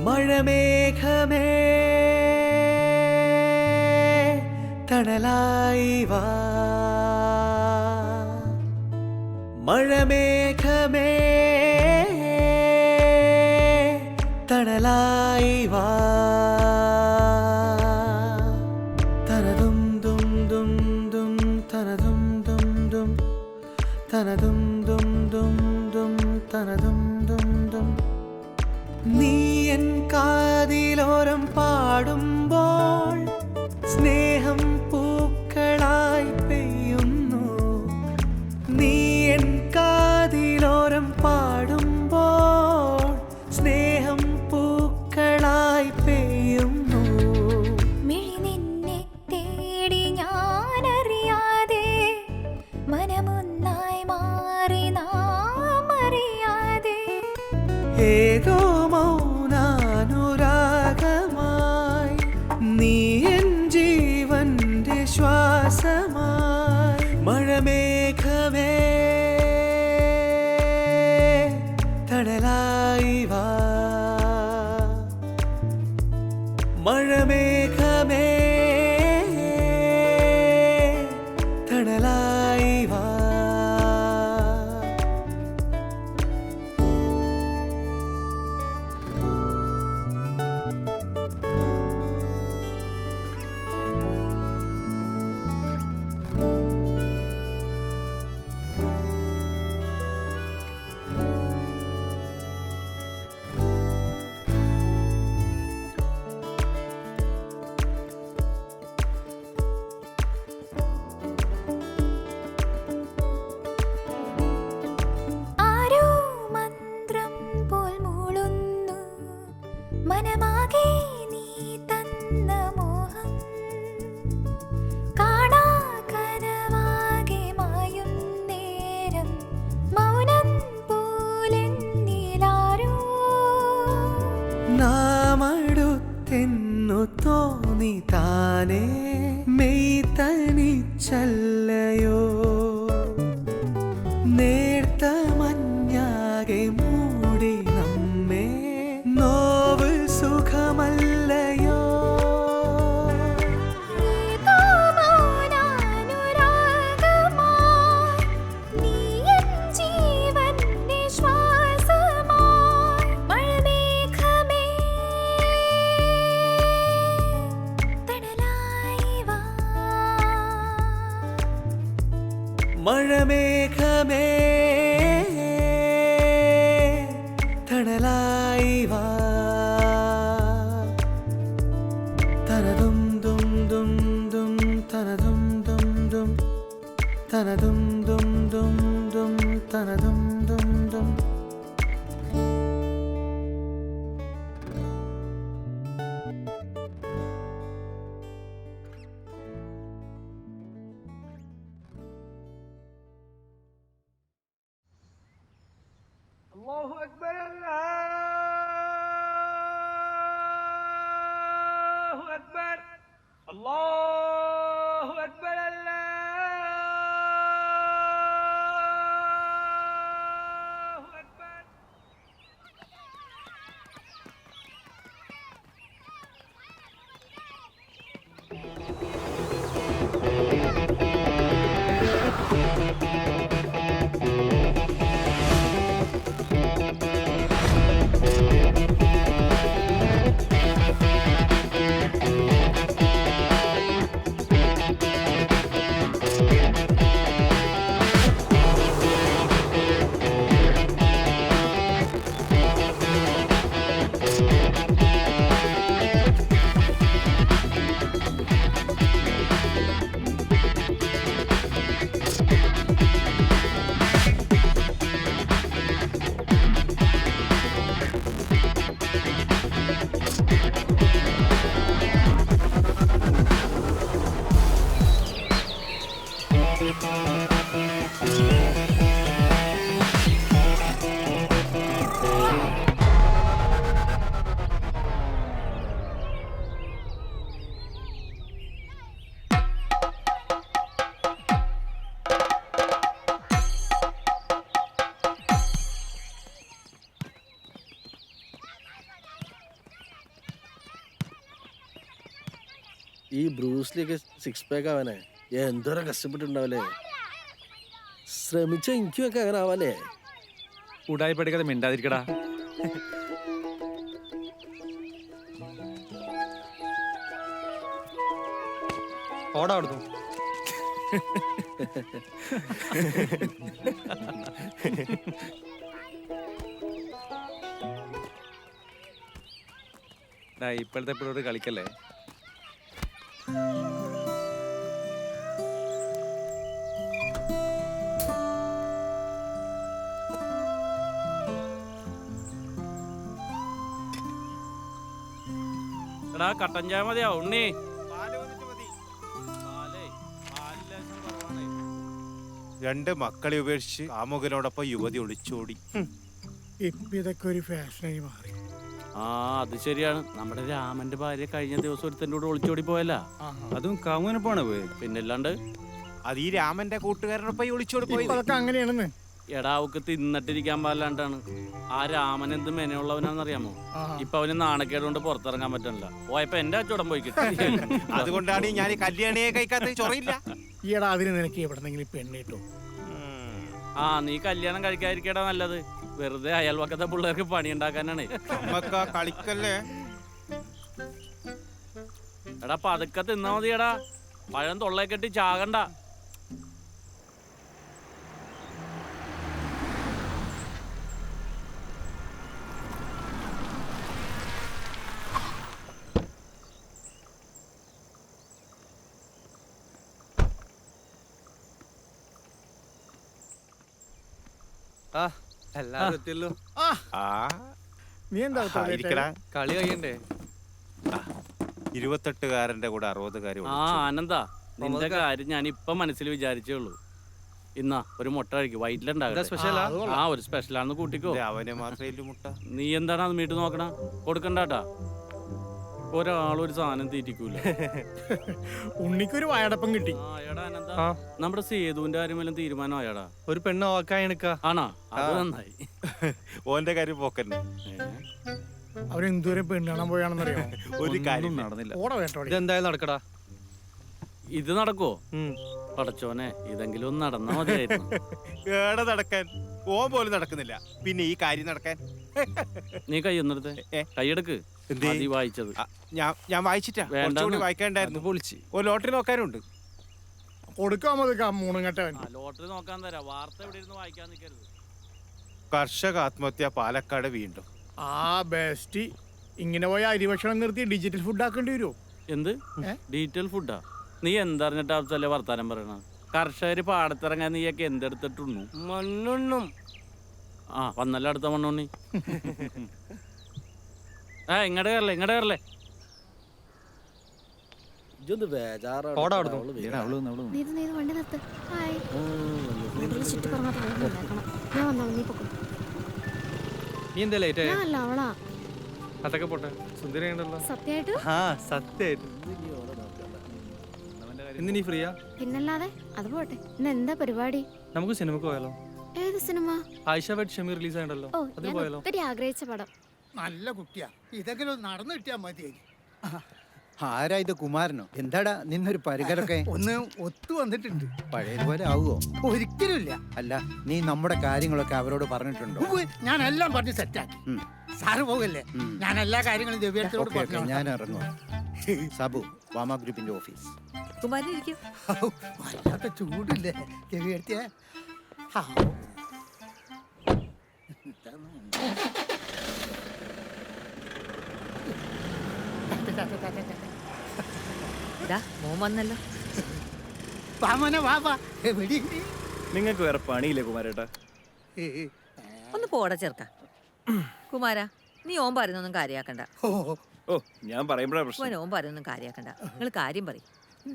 മഴമേഘമേ തണലായി വാ മഴമേഘമേ തണലായി വാ തനതും ദും ദും ദും തനതും ദും ദും തനതും ദും ദും ദും തനതും ദും ദും നീ എൻ കാതിലോരം പാടുമ്പോൾ സ്നേഹം പൂക്കളായി പെയ്യുന്നു നീ എൻ കാതിലോരം പാടുമ്പോൾ സ്നേഹം പൂക്കളായി പെയ്യുന്നു മിഴി നിന്നെ തേടി ഞാനറിയാതെ മനമൊന്നായി മാറി നാം അറിയാതെ ഏതോ മൗനാനുരാഗമായി നീ എൻ ജീവന്റെ ശ്വാസമായി മഴമേഘമേ തണലായി വാ മഴമേഘമേ തണലായി വാ മനമാകെ നീ തന്ന മോഹം കാണാ കനവാകെ മായും നേരം മൗനം പോലെന്നിലാരോ നാമടുത്തെന്നു തോന്നി താനേ മെയ് തനിച്ചല്ലയോ നേർത്ത മഞ്ഞാകെ മൂടി നമ്മെ നോവ് സുഖമല്ലയോ മഴമേഘമേ തണലായി വാ തനതും ദും ദും ദും തനതും ദും ദും തനതും ദും ദും ദും തനതും ദും ദും الله أكبر الله أكبر الله أكبر الله ഈ ബ്രൂസ്ലിയൊക്കെ 6 പാക്ക് ആവാനേ എന്തോരം കഷ്ടപ്പെട്ടുണ്ടാവല്ലേ. ശ്രമിച്ച എനിക്കും ഒക്കെ അങ്ങനെ ആവാല്ലേ. ഉടായി പഠിക്കാതെ മിണ്ടാതിരിക്കടാ. ഓടാ അവിടുന്നു. ഇപ്പോഴത്തെ പിള്ളേർ കളിക്കല്ലേ. എടാ കട്ടൻ ചായ മതിയാ ഉണ്ണി. രണ്ട് മക്കളെ ഉപേക്ഷിച്ച് കാമുകനോടൊപ്പം യുവതി ഒളിച്ചോടി. ഇതൊക്കെ ഒരു ഫാഷനായി മാറി. ആ അത് ശരിയാണ്. നമ്മുടെ രാമന്റെ ഭാര്യ കഴിഞ്ഞ ദിവസം ഒരുത്തൻ്റെ കൂടെ ഒളിച്ചോടി പോയല്ല. അതും കാമുകനൊപ്പാണ് പോയത്. പിന്നല്ലാണ്ട് അത് ഈ രാമന്റെ കൂട്ടുകാരനൊപ്പം ഒളിച്ചോടി പോയി. അതൊക്കെ അങ്ങനെയാണെന്ന്. എടാ അവക്ക് തിന്നിട്ടിരിക്കാൻ പാടില്ലാണ്ടാണ്. ആ രാമൻ എന്ത് മെനയുള്ളവനാന്നറിയാമോ? ഇപ്പൊ അവന് നാണക്കേട് കൊണ്ട് പുറത്തിറങ്ങാൻ പറ്റണില്ല. പോയപ്പോ എന്റെ അച്ചോടം പോയി കിട്ടി. അതുകൊണ്ടാണ് ഞാൻ ഈ കല്യാണിയെ കഴിക്കാത്ത. ചൊറയില്ല ഈടാ അതിന് നിനക്ക് എവിടെന്നെങ്കിലും പെണ്ണ് കിട്ടും. ആ നീ കല്യാണം കഴിക്കാതിരിക്കടാ നല്ലത്. വെറുതെ അയൽവക്കത്തെ പിള്ളേർക്ക് പണി ഉണ്ടാക്കാനാണ്. കളിക്കല്ലേ. എടാ പതുക്കെ തിന്നാ മതിയടാ. പഴം തൊള്ളേ കെട്ടി ചാകണ്ട. നീ എന്താ കളി കഴിയണ്ടേ? 28കാരന്റെ കൂടെ 60കാരി. ആ ആനന്ദാ, നിന്റെ കാര്യം ഞാൻ ഇപ്പൊ മനസ്സിൽ വിചാരിച്ചേ ഉള്ളൂ. ഇന്നാ ഒരു മുട്ട കഴിക്കും. വൈറ്റിലുണ്ടാകും. ആ ഒരു സ്പെഷ്യലാണെന്ന് കൂട്ടിക്കോ. അവനെ മാത്രമേ മുട്ട. നീ എന്താണ് അത് മീട്ട് നോക്കണ? കൊടുക്കണ്ടാട്ടാ. ഒരാളൊരു സാധനം തീറ്റിക്കൂല. ഉണ്ണിക്കൊരു വായടപ്പം കിട്ടി. നമ്മുടെ സേതുവിന്റെ കാര്യം വല്ലതും തീരുമാനമായാടാ? ഒരു പെണ്ണ് ഓക്കായണക്കാ. ആണോ? അത് നന്നായി. ഓന്റെ കാര്യം പോക്കന്നെ. അവരെന്തോരം പെണ്ണ് കാണാൻ പോയാണെന്നറിയാം. ഒരു കാര്യം നടന്നില്ല. ഓടെ വേട്ടോ. ഇതെന്തായാലും നടക്കടാ. ഇത് നടക്കോ? പടച്ചോനെ, ഇതെങ്കിലും ഒന്ന് നടന്നാ മതിയായിരുന്നു. ഏടെ നടക്കാൻ? ഓൻ പോലും നടക്കുന്നില്ല, പിന്നെ ഈ കാര്യം നടക്കാൻ. നീ കൈയൊന്നെടുത്ത് കൈയെടുക്ക്. വായിച്ചത് ഞാൻ വായിച്ചിട്ടാ. വായിക്കാണ്ടായിരുന്നു. പൊളിച്ച് ഒരു ലോട്ടറി നോക്കാനുണ്ട്. കൊടുക്കാൻ മതി മൂന്നും കെട്ടവൻ. ലോട്ടറി നോക്കാൻ തരാം. വാർത്ത എവിടെ ഇരുന്ന് വായിക്കാൻ നിൽക്കരുത്. കർഷക ആത്മഹത്യ പാലക്കാട് വീണ്ടും. ആ ബെസ്റ്റ്. ഇങ്ങനെ പോയ അരിഭക്ഷണം നിർത്തി ഡിജിറ്റൽ ഫുഡ് ആക്കേണ്ടി വരുമോ? എന്ത് ഡീറ്റെയിൽ ഫുഡാ? നീ എന്തറിഞ്ഞിട്ടാ വർത്താനം പറയണ? കർഷകര് പാടത്തിറങ്ങാൻ നീയൊക്കെ എന്തെടുത്തിട്ടുണ്ണു? മണ്ണുണ്ണും. ആ വന്നല്ല അടുത്ത മണ്ണുണ്ണി. ആ ഇങ്ങടെ കയറല്ലേ. നീ എന്താ ലേറ്റ് ആയി? അവളാ അതൊക്കെ പോട്ടെ. സുന്ദരി സത്യായിട്ട്. ആ സത്യായിട്ട്. ഇന്ന് നീ ഫ്രീയാ? പിന്നല്ലാതെ. അത് പോട്ടെ. ഇന്ന് എന്താ പരിപാടി? നമുക്ക് സിനിമക്ക് പോയാലോ? ഏത് cinema? Ayesha wed Shami release ആയിട്ടല്ലോ. അത് പോയാലോ? ഒത്തിരി ആഗ്രഹിച്ച പടം. നല്ല കുട്ടിയാ. ഇതൊക്കെ നടന്നു കിട്ടിയാ മതി. ആരാ ഇത്? കുമാരനോ? എന്താടാ നിന്നൊരു പരികരൊക്കെ? ഒന്ന് ഒത്തു വന്നിട്ടുണ്ട്. പഴയതുപോലെ ആവുമോ? ഒരിക്കലും ഇല്ല. അല്ല, നീ നമ്മുടെ കാര്യങ്ങളൊക്കെ അവരോട് പറഞ്ഞിട്ടുണ്ടോ? ഞാൻ എല്ലാം പറഞ്ഞ് സെറ്റാക്കി. സാറ് പോകല്ലേ? ഞാൻ എല്ലാ കാര്യങ്ങളും ദിവ്യത്തോട് പറഞ്ഞു. ഞാൻ ഇറങ്ങും. സബു, വാമ ഗ്രൂപ്പിന്റെ ഓഫീസ്. വല്ലാത്ത ചൂടില്ലേ ദിവ്യത്തിയ? വന്നല്ലോ. നിങ്ങൾക്ക് വേറെ പണിയില്ലേ കുമാരേട്ടാ? ഒന്ന് പോടാ ചെറുക്ക. കുമാര, നീ ഓൻ പറയുന്നൊന്നും കാര്യാക്കണ്ട. ഓ ഞാൻ പറയുമ്പോഴാ പ്രശ്നം. ഓൻ പറയുന്നൊന്നും കാര്യാക്കണ്ട. നിങ്ങൾ കാര്യം പറയും.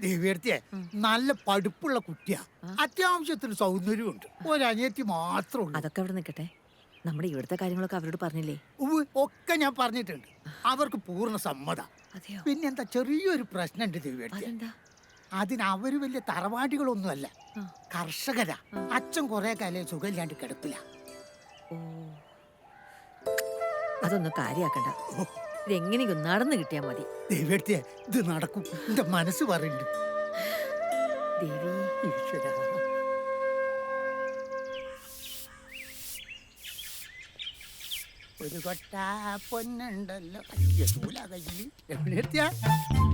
ദിവ്യത്തിയെ നല്ല പഠിപ്പുള്ള കുട്ടിയാ. അത്യാവശ്യത്തിന് സൗന്ദര്യമുണ്ട്. ഒരനിയത്തി മാത്രമേ ഉള്ളൂ. അതൊക്കെ അവിടെ നിൽക്കട്ടെ. നമ്മുടെ ഇവിടുത്തെ കാര്യങ്ങളൊക്കെ അവരോട് പറഞ്ഞില്ലേ? ഒക്കെ ഞാൻ പറഞ്ഞിട്ടുണ്ട്. അവർക്ക് പൂർണ്ണ സമ്മതം. പിന്നെന്താ ചെറിയൊരു പ്രശ്നമുണ്ട് ദിവ്യത്തി. അതിന് അവര് വലിയ തറവാടികളൊന്നുമല്ല, കർഷകരാ. അച്ഛൻ കുറെ കാലം സുഖമില്ലാണ്ട് കിടപ്പില്ല. അതൊന്നും കാര്യാക്കണ്ട. ഇതെങ്ങനെയൊക്കെ നടന്നു കിട്ടിയാ മതി. ദേവിയെടുത്തിയെ ഇത് നടക്കും, എന്റെ മനസ്സ് പറയുന്നുണ്ട്. ദേവി ഈശ്വരാ. ഒരു കൊട്ട പൊന്നുണ്ടല്ലോ കയ്യില്. രമണിയെടുത്തിയാ?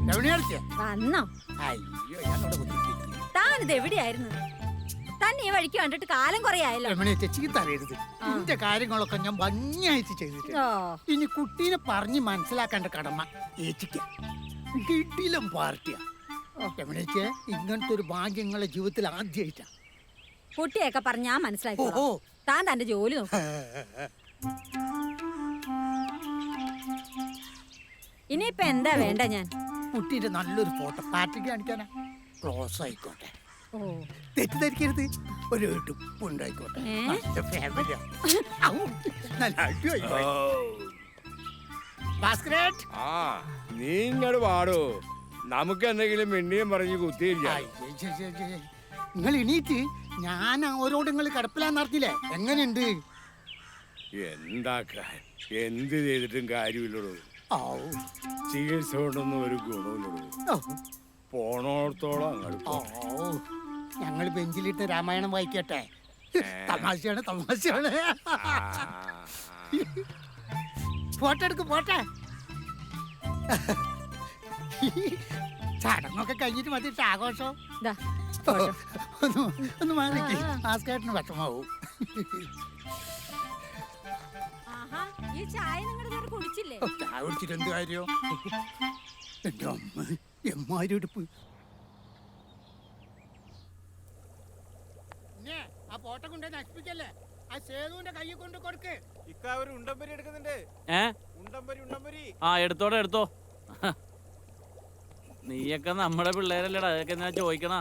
രമണിയെടുത്തിയാ? വന്നോ? അയ്യോ, ഞാനവിടെ കുത്തിക്കിട്ടി. താനിത് എവിടെയായിരുന്നു? തന്നെ ഈ വഴിക്ക് കണ്ടിട്ട് കാലം കുറേ ആയല്ലോ. രമണിയെ ചേച്ചിക്ക് തരരുത്. എന്റെ കാര്യങ്ങളൊക്കെ ഞാൻ ഭംഗിയായിട്ട് ചെയ്തിട്ടുണ്ട്. ഇനി കുട്ടീനെ പറഞ്ഞ് മനസ്സിലാക്കേണ്ട കടമ ഏച്ചിക്ക. കിട്ടിയിലും പാർട്ടിയാ. രമണിയെ ഇങ്ങനത്തെ ഒരു ഭാഗ്യങ്ങളെ ജീവിതത്തിൽ ആദ്യമായിട്ടാ. കുട്ടിയൊക്കെ പറഞ്ഞ് ഞാൻ മനസ്സിലാക്കി. ഓ താൻ തന്റെ ജോലി നോക്കും. ഇനിയിപ്പൊ എന്താ വേണ്ട? ഞാൻ കുട്ടീന്റെ നല്ലൊരു ഫോട്ടോ പാർട്ടിക്ക് കാണിക്കാനാ. ക്ലോസ് ആയിക്കോട്ടെ, തെറ്റിദ്ധരിക്കരുത്. ഒരു ഉണ്ടായിക്കോട്ടെ. നല്ല ഫാമിലിയാ. നല്ല അടിപൊളി. ഭാസ്കരേട്ട്, ആ നീ ഇങ്ങോട്ട് പാടോ, നമുക്ക് എന്തെങ്കിലും മിണ്ടിയും പറഞ്ഞ് കുത്തിയില്ല. നിങ്ങൾ എണീറ്റ്. ഞാൻ അവരോട് നിങ്ങൾ കിടപ്പിലാന്ന് അറിഞ്ഞില്ലേ? എങ്ങനെയുണ്ട്? എന്താക്കാൻ, എന്ത് ചെയ്തിട്ടും കാര്യമില്ലടോ. ചികിത്സ കൊണ്ടൊന്നും ഒരു ഗുണമില്ലടോ. പോണോടത്തോളം അങ്ങോട്ട്. ഞങ്ങൾ ബെഞ്ചിലിട്ട് രാമായണം വായിക്കട്ടെ. തമാശയാണ്, തമാശയാണ്. ഫോട്ടോ എടുക്കും, പോട്ടെ. ചടങ്ങൊക്കെ കഴിഞ്ഞിട്ട് മതിട്ട് ആഘോഷം. ഒന്ന് മാറിക്ക്, ഭാസ്കരേട്ടന് വിഷമാവും. ഈ ചായ നിങ്ങളുടെ കുടിച്ചില്ലേ? ചായ കുടിച്ചിട്ട് എന്ത് കാര്യം? എന്റെ അമ്മ എമ്മാരെടുപ്പ്. ആ ഫോട്ടോ കൊണ്ട് നശിപ്പിക്കല്ലേ? ആ സേതുവിന്റെ കൈ കൊണ്ട് കൊടുക്ക്. ഉണ്ടംപരി എടുക്കുന്നുണ്ട്. ഉണ്ടംപരി. ആ എടുത്തോടെ എടുത്തോ. നീയൊക്കെ നമ്മുടെ പിള്ളേരല്ലേടാ, അതൊക്കെ എന്നാ ചോദിക്കണ.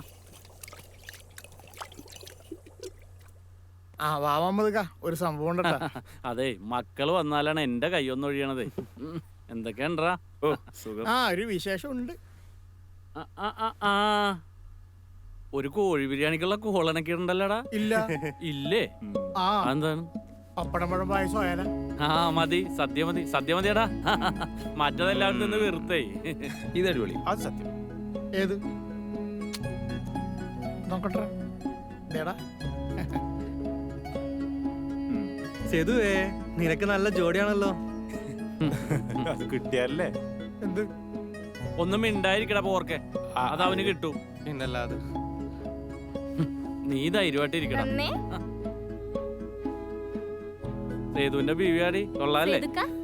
ആ വാമമ്മദ് ഒരു സംഭവം ഉണ്ടട്ടാ. അതെ, മക്കള് വന്നാലാണ് എന്റെ കൈയൊന്നും ഒഴിയണതേ. എന്തൊക്കെയാണ്ടാ? ഓ സുഖം. ആ ഒരു വിശേഷം ഉണ്ട്. ഒരു കോഴി ബിരിയാണിക്കുള്ള കോളനൊക്കെ ഉണ്ടല്ലോടാ. ഇല്ല. ഇല്ലേ? ആ എന്താണ്? പപ്പടം പഴം പായസം ആയാലാ? ആ മതി, സദ്യ മതി. സദ്യ മതിയടാ. മറ്റതെല്ലാം നിന്ന് വെറുത്തേ. ഇത് അടിപൊളി. അത് സത്യം. ഏത് നോക്കട്ടെ. സേതുവേ, നിനക്ക് നല്ല ജോഡിയാണല്ലോ. അത് കിട്ടിയല്ലേ? എന്ത് ഒന്നും മിണ്ടായിരിക്കടാ പോർക്കെ, അത് അവന് കിട്ടും. പിന്നല്ലാതെ. നീ ധൈര്യമായിട്ടിരിക്കണം. സേതുവിന്റെ ബീവിയാടി കൊള്ളാല്ലേ?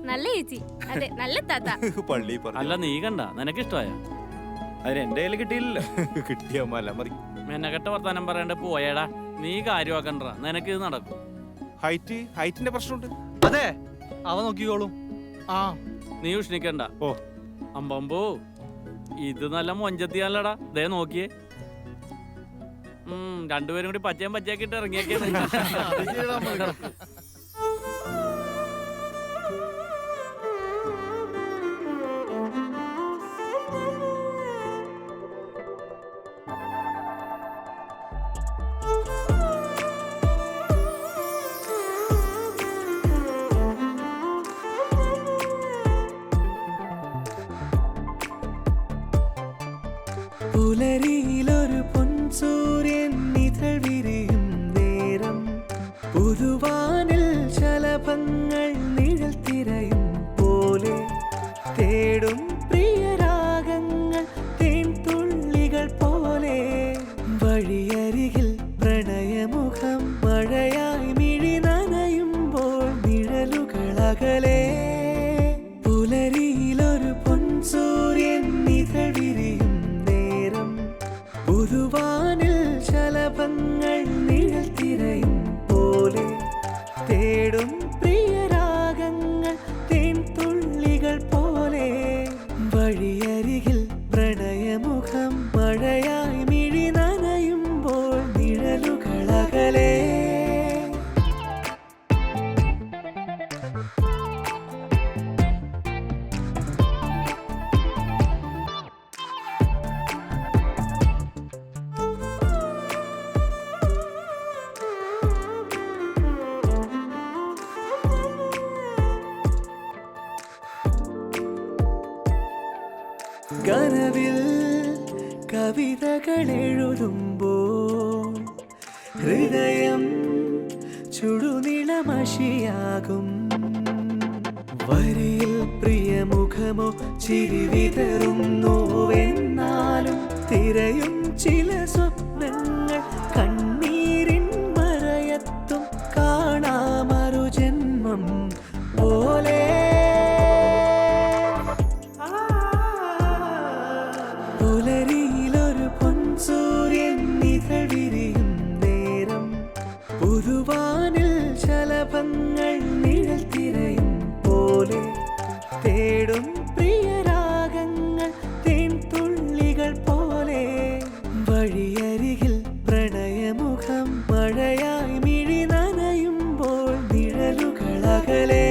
നല്ല ചേച്ചി. അതെ, നല്ല താത്ത. പള്ളി അല്ല, നീ കണ്ട, നിനക്ക് ഇഷ്ടമായ? അതിന് എന്റെ കയ്യിൽ കിട്ടിയില്ലല്ലോ. കിട്ടിയ മല മതി. മെനക്കെട്ട വർത്താനം പറയണ്ട, പോയേടാ. നീ കാര്യമാക്കണ്ട, നിനക്ക് ഇത് നടക്കും. ഹൈറ്റിന്റെ പ്രശ്നമുണ്ട്. അതെ, അവ നോക്കിക്കോളും. ആ നീ ഉഷ്ണിക്കണ്ട. ഓ അമ്പമ്പോ, ഇത് നല്ല മൊഞ്ചത്തിയാലടാ. ദേ നോക്കിയേ. രണ്ടുപേരും കൂടി പച്ചയും പച്ചയാക്കിട്ട് ഇറങ്ങിയൊക്കെയാണ്. പുലരിയിലൊരു പൊൻസൂര്യൻ നിഴൽ വിരിയും നേരം, പുതുവാനിൽ ശലഭങ്ങൾ നിഴൽ തിരയും പോലെ തേടും പ്രിയരാഗങ്ങൾ തേൻതുള്ളികൾ പോലെ. വഴിയരികിൽ പ്രണയമുഖം മഴയായി മിഴി നനയുമ്പോൾ നിഴലുകൾ അകലെ. പുലരിയിലൊരു പൊൻസൂര്യൻ നിഴൽ വിരിയും നേരം, കനവിൽ കവിതകൾ എഴുതുമ്പോൾ ഹൃദയം ചുടുനിളമഷിയാകും. വരിയിൽ പ്രിയമുഖമോ ചിരി വിതറുന്നുവെന്നാലും തിരയും ചില സ്വപ്നങ്ങൾ കണ്ണീരിൻ മറയത്തും കാണാമൊരു ജന്മം പോലെ. പുലരിയിലൊരു പൊൻസൂര്യൻ നിഴൽ വിരിയും നേരം പുതുവാനിൽ ശലഭങ്ങൾ നിഴൽ തിരയും പോലെ തേടും പ്രിയരാഗങ്ങൾ തേൻതുള്ളികൾ പോലെ. വഴിയരികിൽ പ്രണയമുഖം മഴയായി മിഴി നനയുമ്പോൾ നിഴലുകൾ അകലെ.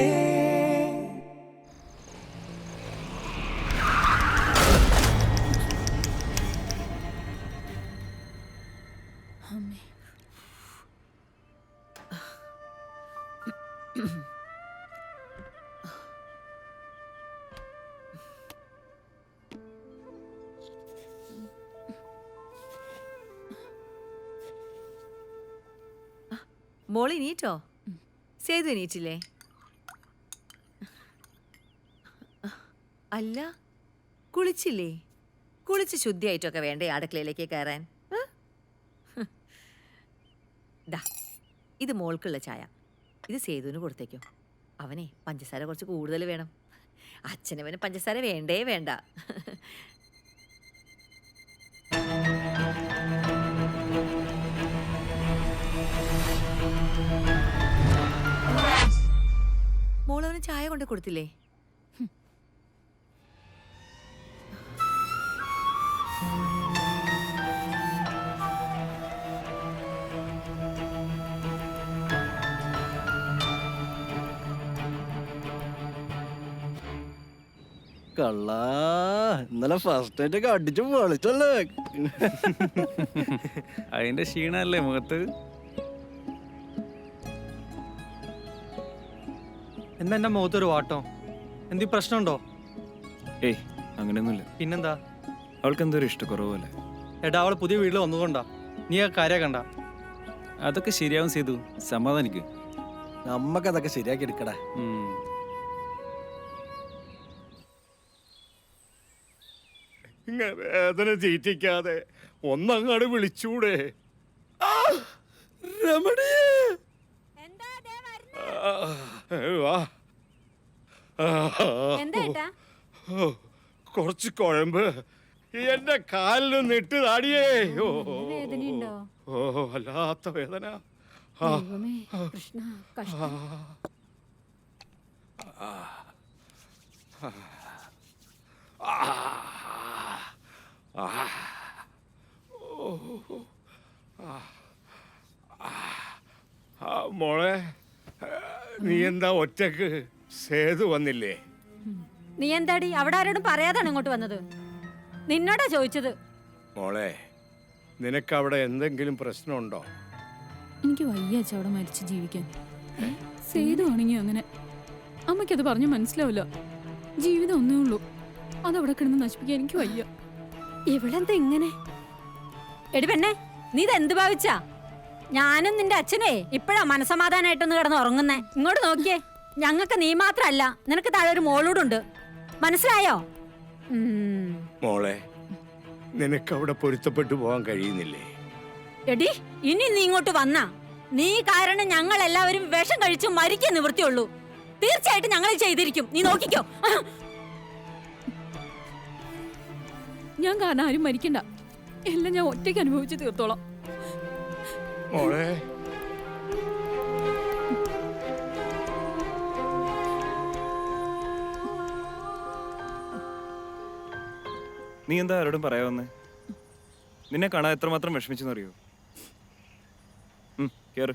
മോളി നീറ്റോ? സേതു നീറ്റില്ലേ? അല്ല, കുളിച്ചില്ലേ? കുളിച്ച് ശുദ്ധിയായിട്ടൊക്കെ വേണ്ടേ അടുക്കളയിലേക്ക് കയറാൻ? ദാ, ഇത് മോൾക്കുള്ള ചായ. ഇത് സേതുവിന് കൊടുത്തേക്കോ. അവനെ പഞ്ചസാര കുറച്ച് കൂടുതൽ വേണം. അച്ഛനവന് പഞ്ചസാര വേണ്ടേ വേണ്ട. മോളവന് ചായ കൊണ്ട് കൊടുത്തില്ലേ? കള്ളാ, ഇന്നലെ ഫസ്റ്റ് ആയിട്ടൊക്കെ അടിച്ചു പൊളിച്ചല്ലേ. അതിന്റെ ക്ഷീണല്ലേ മുഖത്ത്? എന്നാ എന്റെ മുഖത്തൊരു വാട്ടോ? എന്തി പ്രശ്നമുണ്ടോ? ഏയ്, അങ്ങനെയൊന്നുമില്ല. പിന്നെന്താ? അവൾക്ക് എന്തോ ഒരു ഇഷ്ടക്കുറവല്ലേ. എടാ, അവള് പുതിയ വീട്ടിൽ വന്നുകൊണ്ടാ. നീ ആ കാര്യം കണ്ട? അതൊക്കെ ശരിയാവും ചെയ്തു. സമാധാനിക്ക്. നമ്മക്കതൊക്കെ ശരിയാക്കി എടുക്കടാ. ഇങ്ങനെ വേദന തീറ്റിക്കാതെ ഒന്നങ്ങാട് വിളിച്ചൂടെ? കുറച്ച് കുഴമ്പ് എന്റെ കാലിലൊന്ന് ഇട്ട് താടിയേ. ഓ, വല്ലാത്ത വേദന. മോളെ, നീ എന്താ ഒറ്റക്ക്? സേതു വന്നില്ലേ? നീ എന്താടി അവിടെ ആരോടും പറയാതാണ് ഇങ്ങോട്ട് വന്നത്? നിന്നോടാ ചോദിച്ചത്. മോളെ, നിനക്ക് അവിടെ എന്തെങ്കിലും പ്രശ്നമുണ്ടോ? എനിക്ക് വയ്യ അച്ഛ അവിടെ മരിച്ച് ജീവിക്കാൻ. സേതു ആണെങ്കിൽ അങ്ങനെ. അമ്മയ്ക്കത് പറഞ്ഞു മനസ്സിലാവില്ല. ജീവിതം ഒന്നേ ഉള്ളൂ, അതവിടെ കിടന്ന് നശിപ്പിക്കാൻ എനിക്ക് വയ്യ. ഇവളെന്താ ഇങ്ങനെ? എടി പെണ്ണെ, നീ ഇതെന്ത് ഭാവിച്ചാ? ഞാനും നിന്റെ അച്ഛനെ ഇപ്പഴാ മനസമാധാനായിട്ടൊന്ന് കിടന്ന് ഉറങ്ങുന്നേ. ഇങ്ങോട്ട് നോക്കിയേ, ഞങ്ങൾക്ക് നീ മാത്രല്ല, നിനക്ക് താഴെ ഒരു മോളൂടുണ്ട്. മനസ്സിലായോ? മോളെ, നിനക്ക് അവിടെ പൊരുത്തപ്പെട്ടു പോകാൻ കഴിയുന്നില്ലേ? എടി, ഇനി നീ ഇങ്ങോട്ട് വന്നാ നീ കാരണം ഞങ്ങൾ എല്ലാവരും വിഷം കഴിച്ചു മരിക്കാൻ നിവൃത്തിയുള്ളൂ. തീർച്ചയായിട്ടും ഞങ്ങൾ ചെയ്തിരിക്കും, നീ നോക്കിക്കോ. ഞാൻ കാരണം ആരും മരിക്കണ്ട. എല്ലാം ഞാൻ ഒറ്റയ്ക്ക് അനുഭവിച്ച് തീർത്തോളാം. മോളെ, നീ എന്താ ആരോടും പറയാവുന്നേ? നിന്നെ കാണാൻ എത്രമാത്രം വിഷമിച്ചെന്നറിയോ? കേറ്.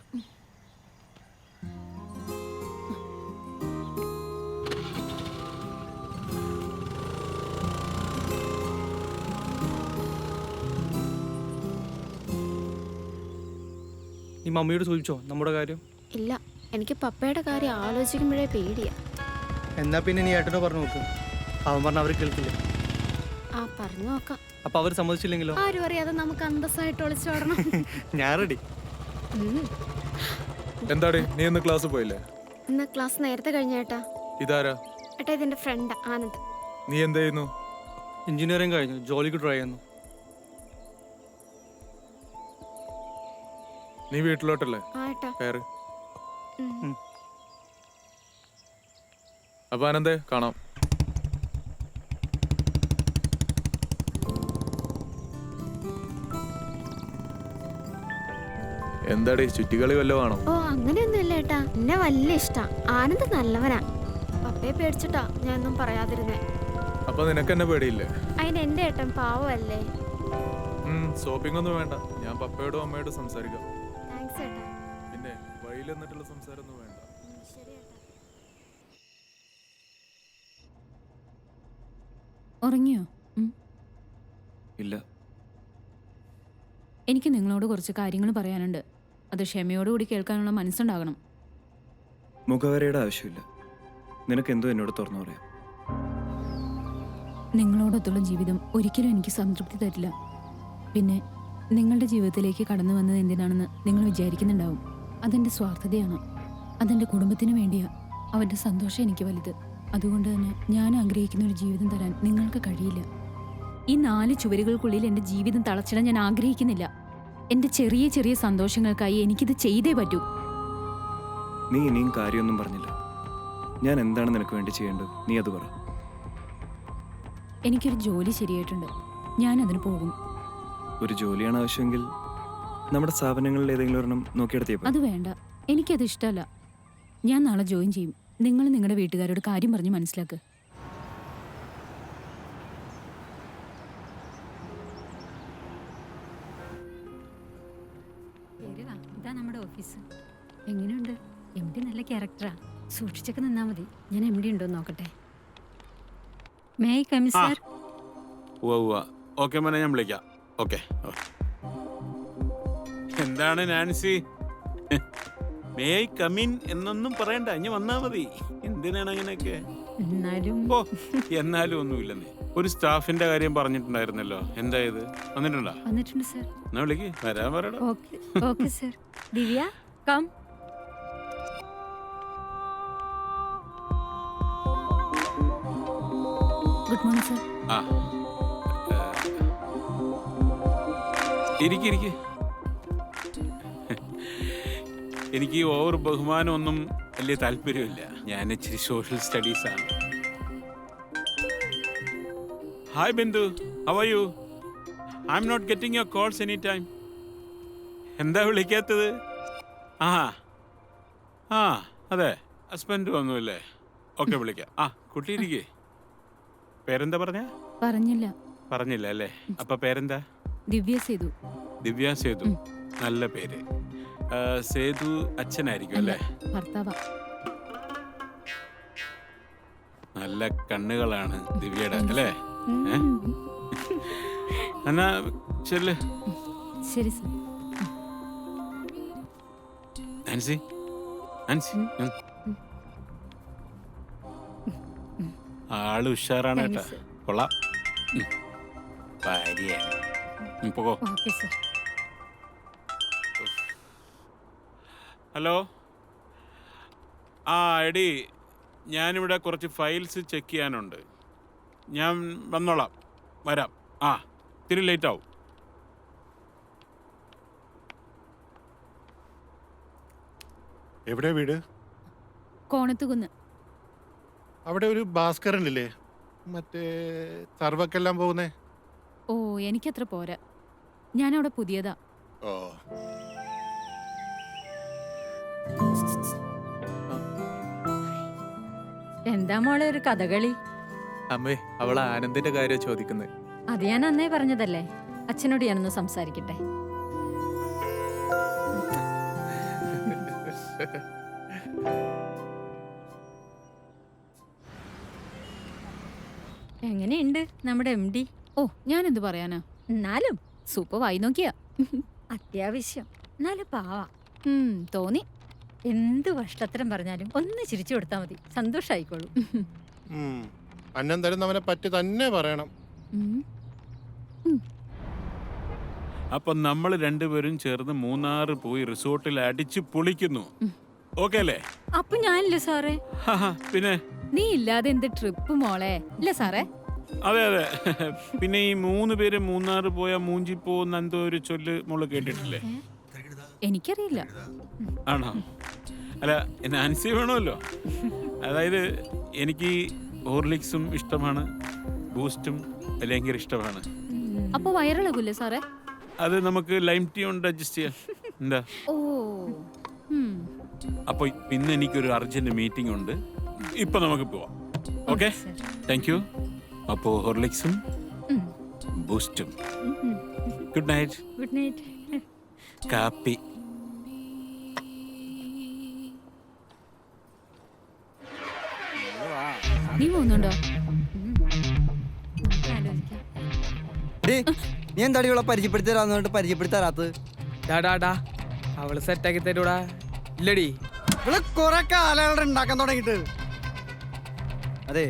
നീ മമ്മിയോട് ചോദിച്ചോ നമ്മുടെ കാര്യം? ഇല്ല, എനിക്ക് പപ്പയുടെ കാര്യം ആലോചിക്കുമ്പോഴേ പേടിയാ. എന്നാ പിന്നെ നീ ഏട്ടനോ പറഞ്ഞു നോക്ക്. അവൻ പറഞ്ഞ അവർ കേൾക്കില്ല. ആ പറഞ്ഞു നോക്കാം. അപ്പൊ അവർ സമ്മതിച്ചില്ലെങ്കിലോ? ആരും അറിയാതെ നമുക്ക് അന്തസ്സായിട്ട് ഒളിച്ചോടണം. ഞാൻ റെഡി. എന്താടി നീ ഇന്ന് ക്ലാസ് പോയില്ലേ? ഇന്ന് ക്ലാസ് നേരത്തെ കഴിഞ്ഞേട്ടാ. ഇതാരാ? ഏട്ടാ ഇതെന്റെ ഫ്രണ്ട് ആനന്ദ്. നീ എന്ത് ചെയ്യുന്നു? എഞ്ചിനീയറിംഗ് കഴിഞ്ഞു, ജോലിക്ക് ട്രൈ ചെയ്യുന്നു. നീ വീട്ടിലോട്ടല്ലേ? ആ ഏട്ടാ. കയറ്. അപ്പൊ ആനന്ദേ കാണാം. എന്താടി ചുറ്റിക്കളി വല്ലതും ആണോ? ഓ അങ്ങനെയൊന്നുമില്ല ഏട്ടാ, എന്നെ വലിയ ഇഷ്ടാ. ആനന്ദ് നല്ലവനാ. പപ്പയെ പേടിച്ചിട്ടാ ഞാൻ ഒന്നും പറയാതിരുന്നേ. അപ്പൊ നിനക്ക് എന്നെ പേടിയില്ലേ? അതിന് എന്റെ ഏട്ടൻ പാവല്ലേ. സോപ്പിംഗ് ഒന്നും വേണ്ട, ഞാൻ പപ്പയോടും അമ്മയോടും സംസാരിക്കാം. താങ്ക്സ് ഏട്ടാ. പിന്നെ വഴിയിൽ എന്നിട്ടുള്ള സംസാരം ഒന്നും വേണ്ട. ശരി ഏട്ടാ. ഉറങ്ങിയോ? ഇല്ല. എനിക്ക് നിങ്ങളോട് കുറച്ച് കാര്യങ്ങൾ പറയാനുണ്ട്. അത് ക്ഷമയോടുകൂടി കേൾക്കാനുള്ള മനസ്സുണ്ടാകണം. മുഖവരയുടെ ആവശ്യമില്ല. നിനക്ക് എന്തോ എന്നോട് തുറന്നു പറയാം. നിങ്ങളോടൊത്തുള്ള ജീവിതം ഒരിക്കലും എനിക്ക് സംതൃപ്തി തരില്ല. പിന്നെ നിങ്ങളുടെ ജീവിതത്തിലേക്ക് കടന്നു വന്നത് എന്തിനാണെന്ന് നിങ്ങൾ വിചാരിക്കുന്നുണ്ടാവും. അതെൻ്റെ സ്വാർത്ഥതയാണ്. അതെൻ്റെ കുടുംബത്തിന് വേണ്ടിയാ. അവൻ്റെ സന്തോഷം എനിക്ക് വലുത്. അതുകൊണ്ട് തന്നെ ഞാൻ ആഗ്രഹിക്കുന്ന ഒരു ജീവിതം തരാൻ നിങ്ങൾക്ക് കഴിയില്ല. ഈ 4 ചുവരുകൾക്കുള്ളിൽ എൻ്റെ ജീവിതം തളച്ചിടാൻ ഞാൻ ആഗ്രഹിക്കുന്നില്ല. എൻ്റെ ചെറിയ ചെറിയ സന്തോഷങ്ങൾക്കായി എനിക്കിത് ചെയ്തേ പറ്റൂ. നീ ഇനിയും കാര്യമൊന്നും പറഞ്ഞില്ല. ഞാൻ എന്താണ് നിനക്ക് വേണ്ടി ചെയ്യേണ്ടത്, നീ അത് പറ. എനിക്കൊരു ജോലി ശരിയായിട്ടുണ്ട്. ഞാൻ അതിന് പോകും. ഒരു ജോലിയാണ് ആവശ്യമെങ്കിൽ നമ്മുടെ സ്ഥാപനങ്ങളിൽ ഏതെങ്കിലും ഒരെണ്ണം നോക്കിയെടുത്തേ. അത് വേണ്ട, എനിക്കത് ഇഷ്ടമല്ല. ഞാൻ നാളെ ജോയിൻ ചെയ്യും. നിങ്ങൾ നിങ്ങളുടെ വീട്ടുകാരോട് കാര്യം പറഞ്ഞ് മനസ്സിലാക്കുക. ഇതാ നമ്മുടെ ഓഫീസ്. എങ്ങനെയുണ്ട്? MD നല്ല ക്യാരക്ടറാ. സൂക്ഷിച്ചൊക്കെ നിന്നാ മതി. ഞാൻ MD ഉണ്ടോ നോക്കട്ടെ. May I come sir? Okay മോനെ, ഞാൻ വിളിക്കാം. ഓക്കെ. എന്താണ് നാൻസി, മേ ഐ കമിൻ എന്നൊന്നും പറയണ്ട, ഇനി വന്നാ മതി. എന്തിനാണ് അങ്ങനെയൊക്കെ? എന്നാലും ഒന്നുമില്ലെന്നേ. ഒരു സ്റ്റാഫിന്റെ കാര്യം പറഞ്ഞിട്ടുണ്ടായിരുന്നല്ലോ, എന്തായത്? വന്നിട്ടുണ്ട് സർ. എന്നാ വിളിക്ക്, വരാൻ പറയടാ. Okay sir. Divya come. Good morning sir. ആ ഇരിക്കെ. എനിക്ക് ഓവർ ബഹുമാനമൊന്നും വലിയ താല്പര്യമില്ല. ഞാൻ ഇച്ചിരി സോഷ്യൽ സ്റ്റഡീസ് ആണ്. Hi Bindu, how are you? I am not getting your calls any time. എന്താ വിളിക്കാത്തത്? ആ അതെ, ഹസ്ബൻഡ് വന്നുല്ലേ? ഓക്കെ, വിളിക്കാം. കുട്ടി ഇരിക്കേ. പേരെന്താ പറഞ്ഞില്ല അല്ലേ? അപ്പൊ പേരെന്താ? ദിവ്യ സേതു. ദിവ്യ സേതു, നല്ല പേര്. സേതു അച്ഛനായിരിക്കും അല്ലേ? ഭർത്താവാ. നല്ല കണ്ണുകളാണ് ദിവ്യയുടെ അല്ലേ? എന്നാ ചെല്ല്. ശരി സർ. നാൻസി, ആള് ഉഷാറാണ് കേട്ടാ, കൊള്ളാം. ഭാര്യയാണ്. പോകോ. ഹലോ. എടി, ഞാനിവിടെ കുറച്ച് ഫയൽസ് ചെക്ക് ചെയ്യാനുണ്ട്. ഞാൻ വന്നോളാം, വരാം. ഇത്തിരി ലേറ്റ് ആവും. എവിടെ വീട്? കോണത്തുകുന്ന്. അവിടെ ഒരു ഭാസ്കരനില്ലേ, മറ്റേ സർവക്കെല്ലാം പോകുന്നേ? ഓ, എനിക്കത്ര പോരാ. ഞാൻ അവിടെ പുതിയതാ. ഓ, എന്താ മോളെ ഒരു കഥകളി? അമ്മേ, അവൾ ആനന്ദിന്റെ കാര്യം ചോദിക്കുന്നത്. അത് ഞാൻ അന്നേ പറഞ്ഞതല്ലേ. അച്ഛനോട് ഞാനൊന്ന് സംസാരിക്കട്ടെ. എങ്ങനെയുണ്ട് നമ്മുടെ MD? ഓ, ഞാൻ എന്ത് പറയാനാ. എന്നാലും സൂപ്പർ വായി നോക്കിയാ. അത്യാവശ്യം. എന്നാലും പാവാ. തോന്നി. എന്ത് വർഷത്തരം പറഞ്ഞാലും ഒന്ന് ചിരിച്ചു കൊടുത്താൽ മതി, സന്തോഷായിക്കോളൂ. അന്നം തരുന്നവനെ പറ്റി തന്നെ പറയണം. ഉം. അപ്പൊ നമ്മൾ രണ്ടുപേരും ചേർന്ന് മൂന്നാറ് പോയി റിസോർട്ടിൽ അടിച്ച് പൊളിക്കുന്നു. ഓക്കെ അല്ലേ? അപ്പൊ ഞാനില്ല സാറേ. പിന്നെ നീ ഇല്ലാതെ എന്ത് ട്രിപ്പ് മോളെ, ഇല്ല സാറേ? അതെ അതെ. പിന്നെ ഈ 3 പേര് മൂന്നാറ് പോയാ മൂഞ്ചി പോകുന്ന എന്തോ ഒരു ചൊല്ല് മോള് കേട്ടിട്ടില്ലേ? എനിക്കറിയില്ല. ആണോ? അല്ല, നാൻസി വേണമല്ലോ. അതായത് എനിക്ക് ഹോർലിക്സും ഇഷ്ടമാണ്, ബൂസ്റ്റും ഭയങ്കര ഇഷ്ടമാണ്. അപ്പൊ വയറിളകൂല്ലേ സാറേ? അത് നമുക്ക് ലൈം ടീ കൊണ്ട് അഡ്ജസ്റ്റ് ചെയ്യാം. എന്താ? ഓ. അപ്പൊ ഇന്ന് എനിക്കൊരു അർജന്റ് മീറ്റിംഗ് ഉണ്ട്. ഇപ്പൊ നമുക്ക് പോവാം. Okay, thank you. അപ്പോ ഹോർലിക്സും ബൂസ്റ്റും. Good night. Good night. കാപ്പി. നീ പോകുന്നുണ്ടോ? നീ എന്താടി ഇവിടെ പരിചയപ്പെടുത്തി തരാന്ന് പരിചയപ്പെടുത്തി തരാത്തത്? അവള് സെറ്റാക്കി തരൂടാ. ഇല്ലടി, ഇവിടെ കൊറേ കാലങ്ങൾ ഉണ്ടാക്കാൻ തുടങ്ങിട്ട്. അതെ,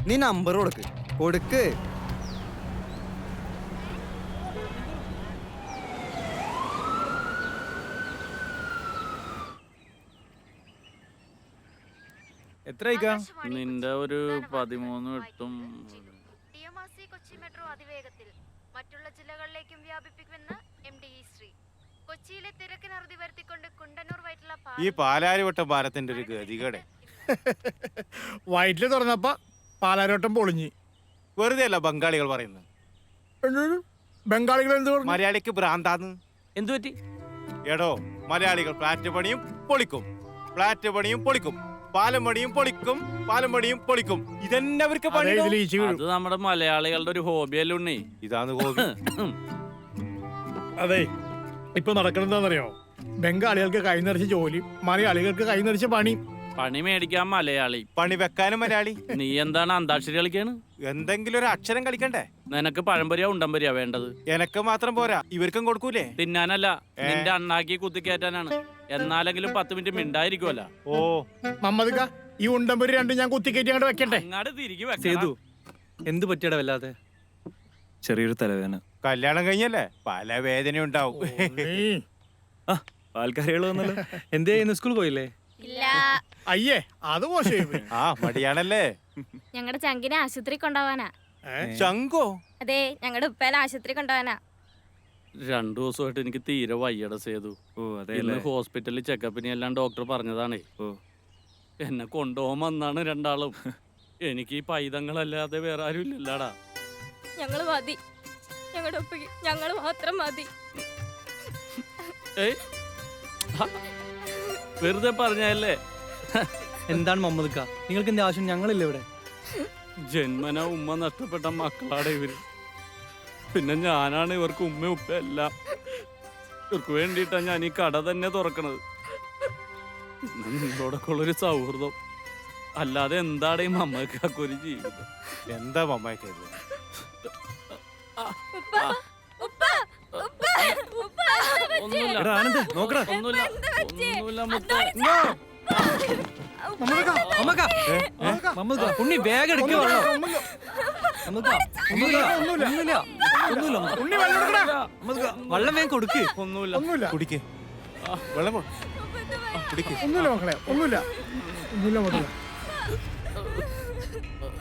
നീ നമ്പർ കൊടുക്ക്. എത്ര നിന്റെ ഒരു 13 എട്ടും. കൊച്ചി മെട്രോ അതിവേഗത്തിൽ മറ്റുള്ള ജില്ലകളിലേക്കും വ്യാപിപ്പിക്കുമെന്ന് MD ശ്രീ. കൊച്ചിയിലെ തിരക്കിന് അറുതി വരുത്തിക്കൊണ്ട് കുണ്ടന്നൂർ വൈറ്റില ഈ പാലാരിവട്ടം ഭാരത്തിന്റെ ഒരു ഗതികേടെ. വയറ്റില് തുറന്നപ്പോ പാലാരോട്ടം പൊളിഞ്ഞ്. വെറുതെ അല്ല ബംഗാളികൾ പറയുന്നത്. ബംഗാളികൾ എന്ത് പറഞ്ഞു? മലയാളിക്ക് ഭ്രാന്താന്ന്. എന്തു പറ്റി? എടോ, മലയാളികൾ ഫ്ലാറ്റ് പണിയും പൊളിക്കും, ഫ്ലാറ്റ് പണിയും പൊളിക്കും, പാലം പണിയും പൊളിക്കും, പാലം പണിയും പൊളിക്കും. ഇതന്നെ അവർക്ക് പണി. അത് നമ്മുടെ മലയാളികളുടെ ഒരു ഹോബിയല്ലേ ഉണ്ണി. ഇതാണ് ഹോബി. അതെ, ഇപ്പൊ നടക്കണെന്താന്നറിയോ? ബംഗാളികൾക്ക് കൈ നിറച്ച് ജോലി, മലയാളികൾക്ക് കൈ നിറച്ച് പണി. പണി മേടിക്കാൻ മലയാളി, പണി വെക്കാനും മലയാളി. നീ എന്താണ് അന്താക്ഷരി കളിക്കാണ്? എന്തെങ്കിലും ഒരു അക്ഷരം കളിക്കണ്ടേ? നിനക്ക് പഴംപൊരിയാ ഉണ്ടംപൊരിയാ വേണ്ടത്? എനക്ക് മാത്രം പോരാ, ഇവർക്കും കൊടുക്കൂലേ? തിന്നാനല്ല, നിന്റെ അണ്ണാക്കി കുത്തിക്കയറ്റാനാണ്. എന്നാലെങ്കിലും 10 മിനിറ്റ് മിണ്ടായിരിക്കുമല്ലോ. ഓ മമ്മദ്ക്ക, ഈ ഉണ്ടമ്പൊരി രണ്ടും ഞാൻ കുത്തിക്കയറ്റി അങ്ങോട്ട് വെക്കട്ടെ? അങ്ങാട് തിരികെ സേതു, എന്ത് പറ്റിയടാ വല്ലാതെ? ചെറിയൊരു തലവേദന. കല്യാണം കഴിഞ്ഞല്ലേ, പല വേദന ഉണ്ടാവും. ആൾക്കാരികൾ വന്നല്ലോ. എന്തേ, ഇന്ന് സ്കൂൾ പോയില്ലേ? ഇല്ല. അയ്യേ, അത് മോശം. ആ മടിയാണല്ലേ. ഞങ്ങളുടെ ചങ്കിനെ ആശുപത്രി കൊണ്ടുപോവാനാ. ചങ്കോ? അതെ, ഞങ്ങളുടെ ഉപ്പേനെ ആശുപത്രി കൊണ്ടുപോവാനാ. 2 ദിവസമായിട്ട് എനിക്ക് തീരെ വയ്യട സേതു. ഇന്ന് ഹോസ്പിറ്റലിൽ ചെക്കപ്പിന് എല്ലാം ഡോക്ടർ പറഞ്ഞതാണേ. എന്നെ കൊണ്ടുപോകാൻ വന്നാണ് രണ്ടാളും. എനിക്ക് ഈ പൈതങ്ങളല്ലാതെ വേറെ ആരും ഇല്ലല്ലാടാ. ഞങ്ങള് മതി, ഞങ്ങളുടെ ഉപ്പയ്ക്ക് ഞങ്ങള് മാത്രം മതി. വെറുതെ പറഞ്ഞല്ലേ. എന്താണ് മമ്മദ്ക്ക, നിങ്ങൾക്ക് എന്താ ആവശ്യം? ഞങ്ങളില്ല ഇവിടെ. ജന്മന ഉമ്മ നഷ്ടപ്പെട്ട മക്കളാടെ ഇവര്. പിന്നെ ഞാനാണ് ഇവർക്ക് ഉമ്മ ഉപ്പ എല്ലാം. ഇവർക്ക് വേണ്ടിയിട്ടാ ഞാൻ ഈ കട തന്നെ തുറക്കണത്. പിന്നെ നിങ്ങളോടൊക്കെ ഉള്ളൊരു സൗഹൃദം. അല്ലാതെ എന്താണ് ഈ മമ്മക്കൊരു ജീവിതം? എന്താ മമ്മയ്ക്ക് ഉണ്ണി വേഗം എടുക്കുക. വെള്ളം വേഗം കൊടുക്ക്. ഒന്നുമില്ല, കുടിക്ക് വെള്ളം. ഒന്നുമില്ല മക്കളെ, ഒന്നുമില്ല.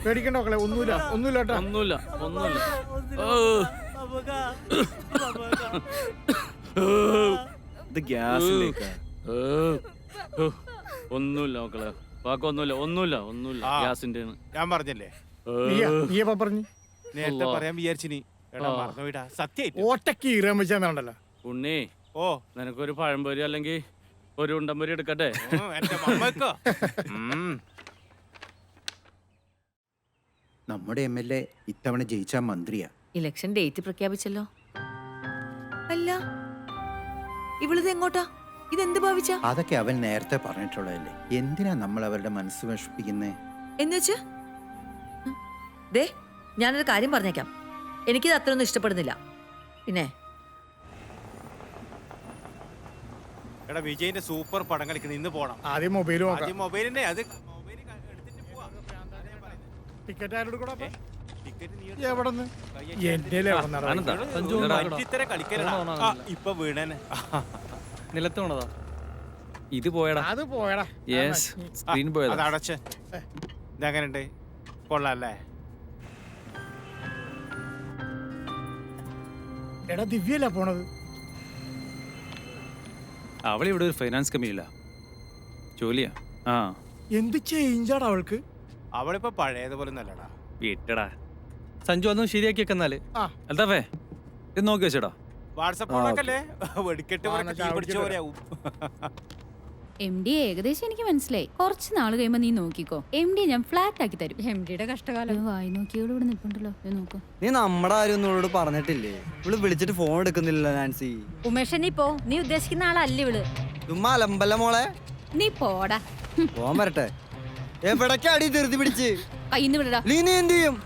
പേടിക്കണ്ട മക്കളെ, ഒന്നുമില്ല കേട്ടോ. ഒന്നുമില്ല. ഒന്നുമില്ല മക്കളെ, ഒന്നുമില്ല. ഗ്യാസിന്റെ ഞാൻ പറഞ്ഞല്ലേ, നീയപ്പ പറഞ്ഞു. നേരത്തെ പറയാൻ വിചാരിച്ചിനി. മറന്നുപോയിട്ടാ, സത്യം. ഓട്ടക്ക് ഈറാൻ വെച്ചാന്നുണ്ടല്ലോ. ഉണ്ണി, ഓ നിനക്കൊരു പഴംപൊരി അല്ലെങ്കിൽ ഒരു ഉണ്ടംപൊരി എടുക്കട്ടെ? എന്റെ മമ്മക്കോ. നമ്മുടെ MLA ഇത്തവണ ജയിച്ച മന്ത്രിയാ. Election date പ്രഖ്യാപിച്ചല്ലോ. അല്ല, ഇവളിത് എങ്ങോട്ടാ? ഇതെന്ത് ഭാവിച്ച? അതൊക്കെ അവൻ നേരത്തെ പറഞ്ഞിട്ടുള്ളതല്ലേ. എന്തിനാ നമ്മൾ അവരുടെ മനസ്സ് വിഷമിപ്പിക്കുന്നേ? എന്നുവെച്ച് ദേ, ഞാനൊരു കാര്യം പറഞ്ഞേക്കാം. എനിക്കിത് അത്രയൊന്നും ഇഷ്ടപ്പെടുന്നില്ല. പിന്നെ എടാ, വിജയിന്റെ സൂപ്പർ പടം കളിക്കണം, ഇന്ന് പോണം. ആദ്യം മൊബൈൽ മൊബൈലിന്റെ അത് ടിക്കറ്റ് ആരോട് കൂടെ എവിടെന്ന് ഇപ്പൊ വീണേനെ നിലത്ത് വീണതാ. ഇത് പോയടാ. അത് പോയടാ. യെസ്, സ്ക്രീൻ പോയതാ. അത് അടച്ച് ഇതെങ്ങനെയുണ്ട്? കൊള്ളാല്ലേ? എടാ ദിവ്യല്ല പോണത്. അവളിവിടെ ഒരു ഫൈനാൻസ് കമ്പനിയില്ല ജോലിയാ. ആ, എന്ത് ചേഞ്ചാടാ അവൾക്ക്? അവളിപ്പോ പഴയതുപോലെ നല്ലടാ. വിട്ടടാ. സഞ്ജു അതൊന്നും ശരിയാക്കിയൊക്കെ എന്നാല്. അൽത്താഫേ, ഇത് നോക്കി വെച്ചടാ. വാട്സപ്പ് വെടിക്കെട്ട് പിടിച്ച പോലെയാവും. MD ഏകദേശം എനിക്ക് മനസ്സിലായി. കുറച്ച് നാൾ കഴിയുമ്പോ നീ നോക്കിക്കോ, MD ഞാൻ ഫ്ലാറ്റ് ആക്കി തരും. MD യുടെ കഷ്ടകാലം. വായി നോക്കിയോട് ഇവിടെ നിൽപ്പുണ്ടല്ലോ, നോക്കോ. നീ നമ്മുടെ ആരും ഒന്നോട് പറഞ്ഞിട്ടില്ലേ? ഇവള് വിളിച്ചിട്ട് ഫോൺ എടുക്കുന്നില്ല നാൻസി. ഉമേഷ് നീ പോ, നീ ഉദ്ദേശിക്കുന്ന ആളല്ല ഇവള്. ചുമ്മാ അലമ്പല്ല മോളെ. നീ പോടാ. പോവാൻ വരട്ടെ. എവിടേക്കാ അടി ധൃതി പിടിച്ച്? കയ്യിന്ന് വിടടാ. നീ എന്ത് ചെയ്യും?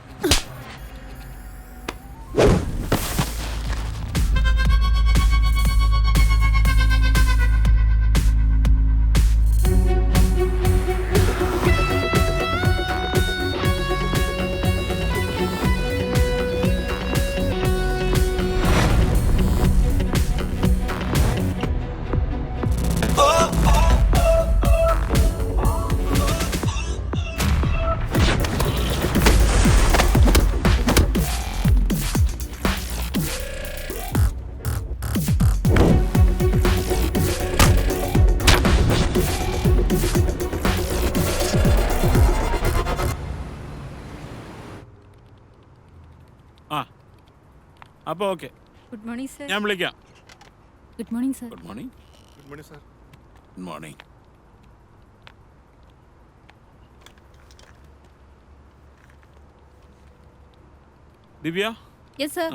അപ്പൊ ഓക്കെ, ഗുഡ് മോർണിംഗ് സർ. ഞാൻ വിളിക്കാം. Good morning sir. Good morning. Good morning sir. Good morning. Divya. Yes sir.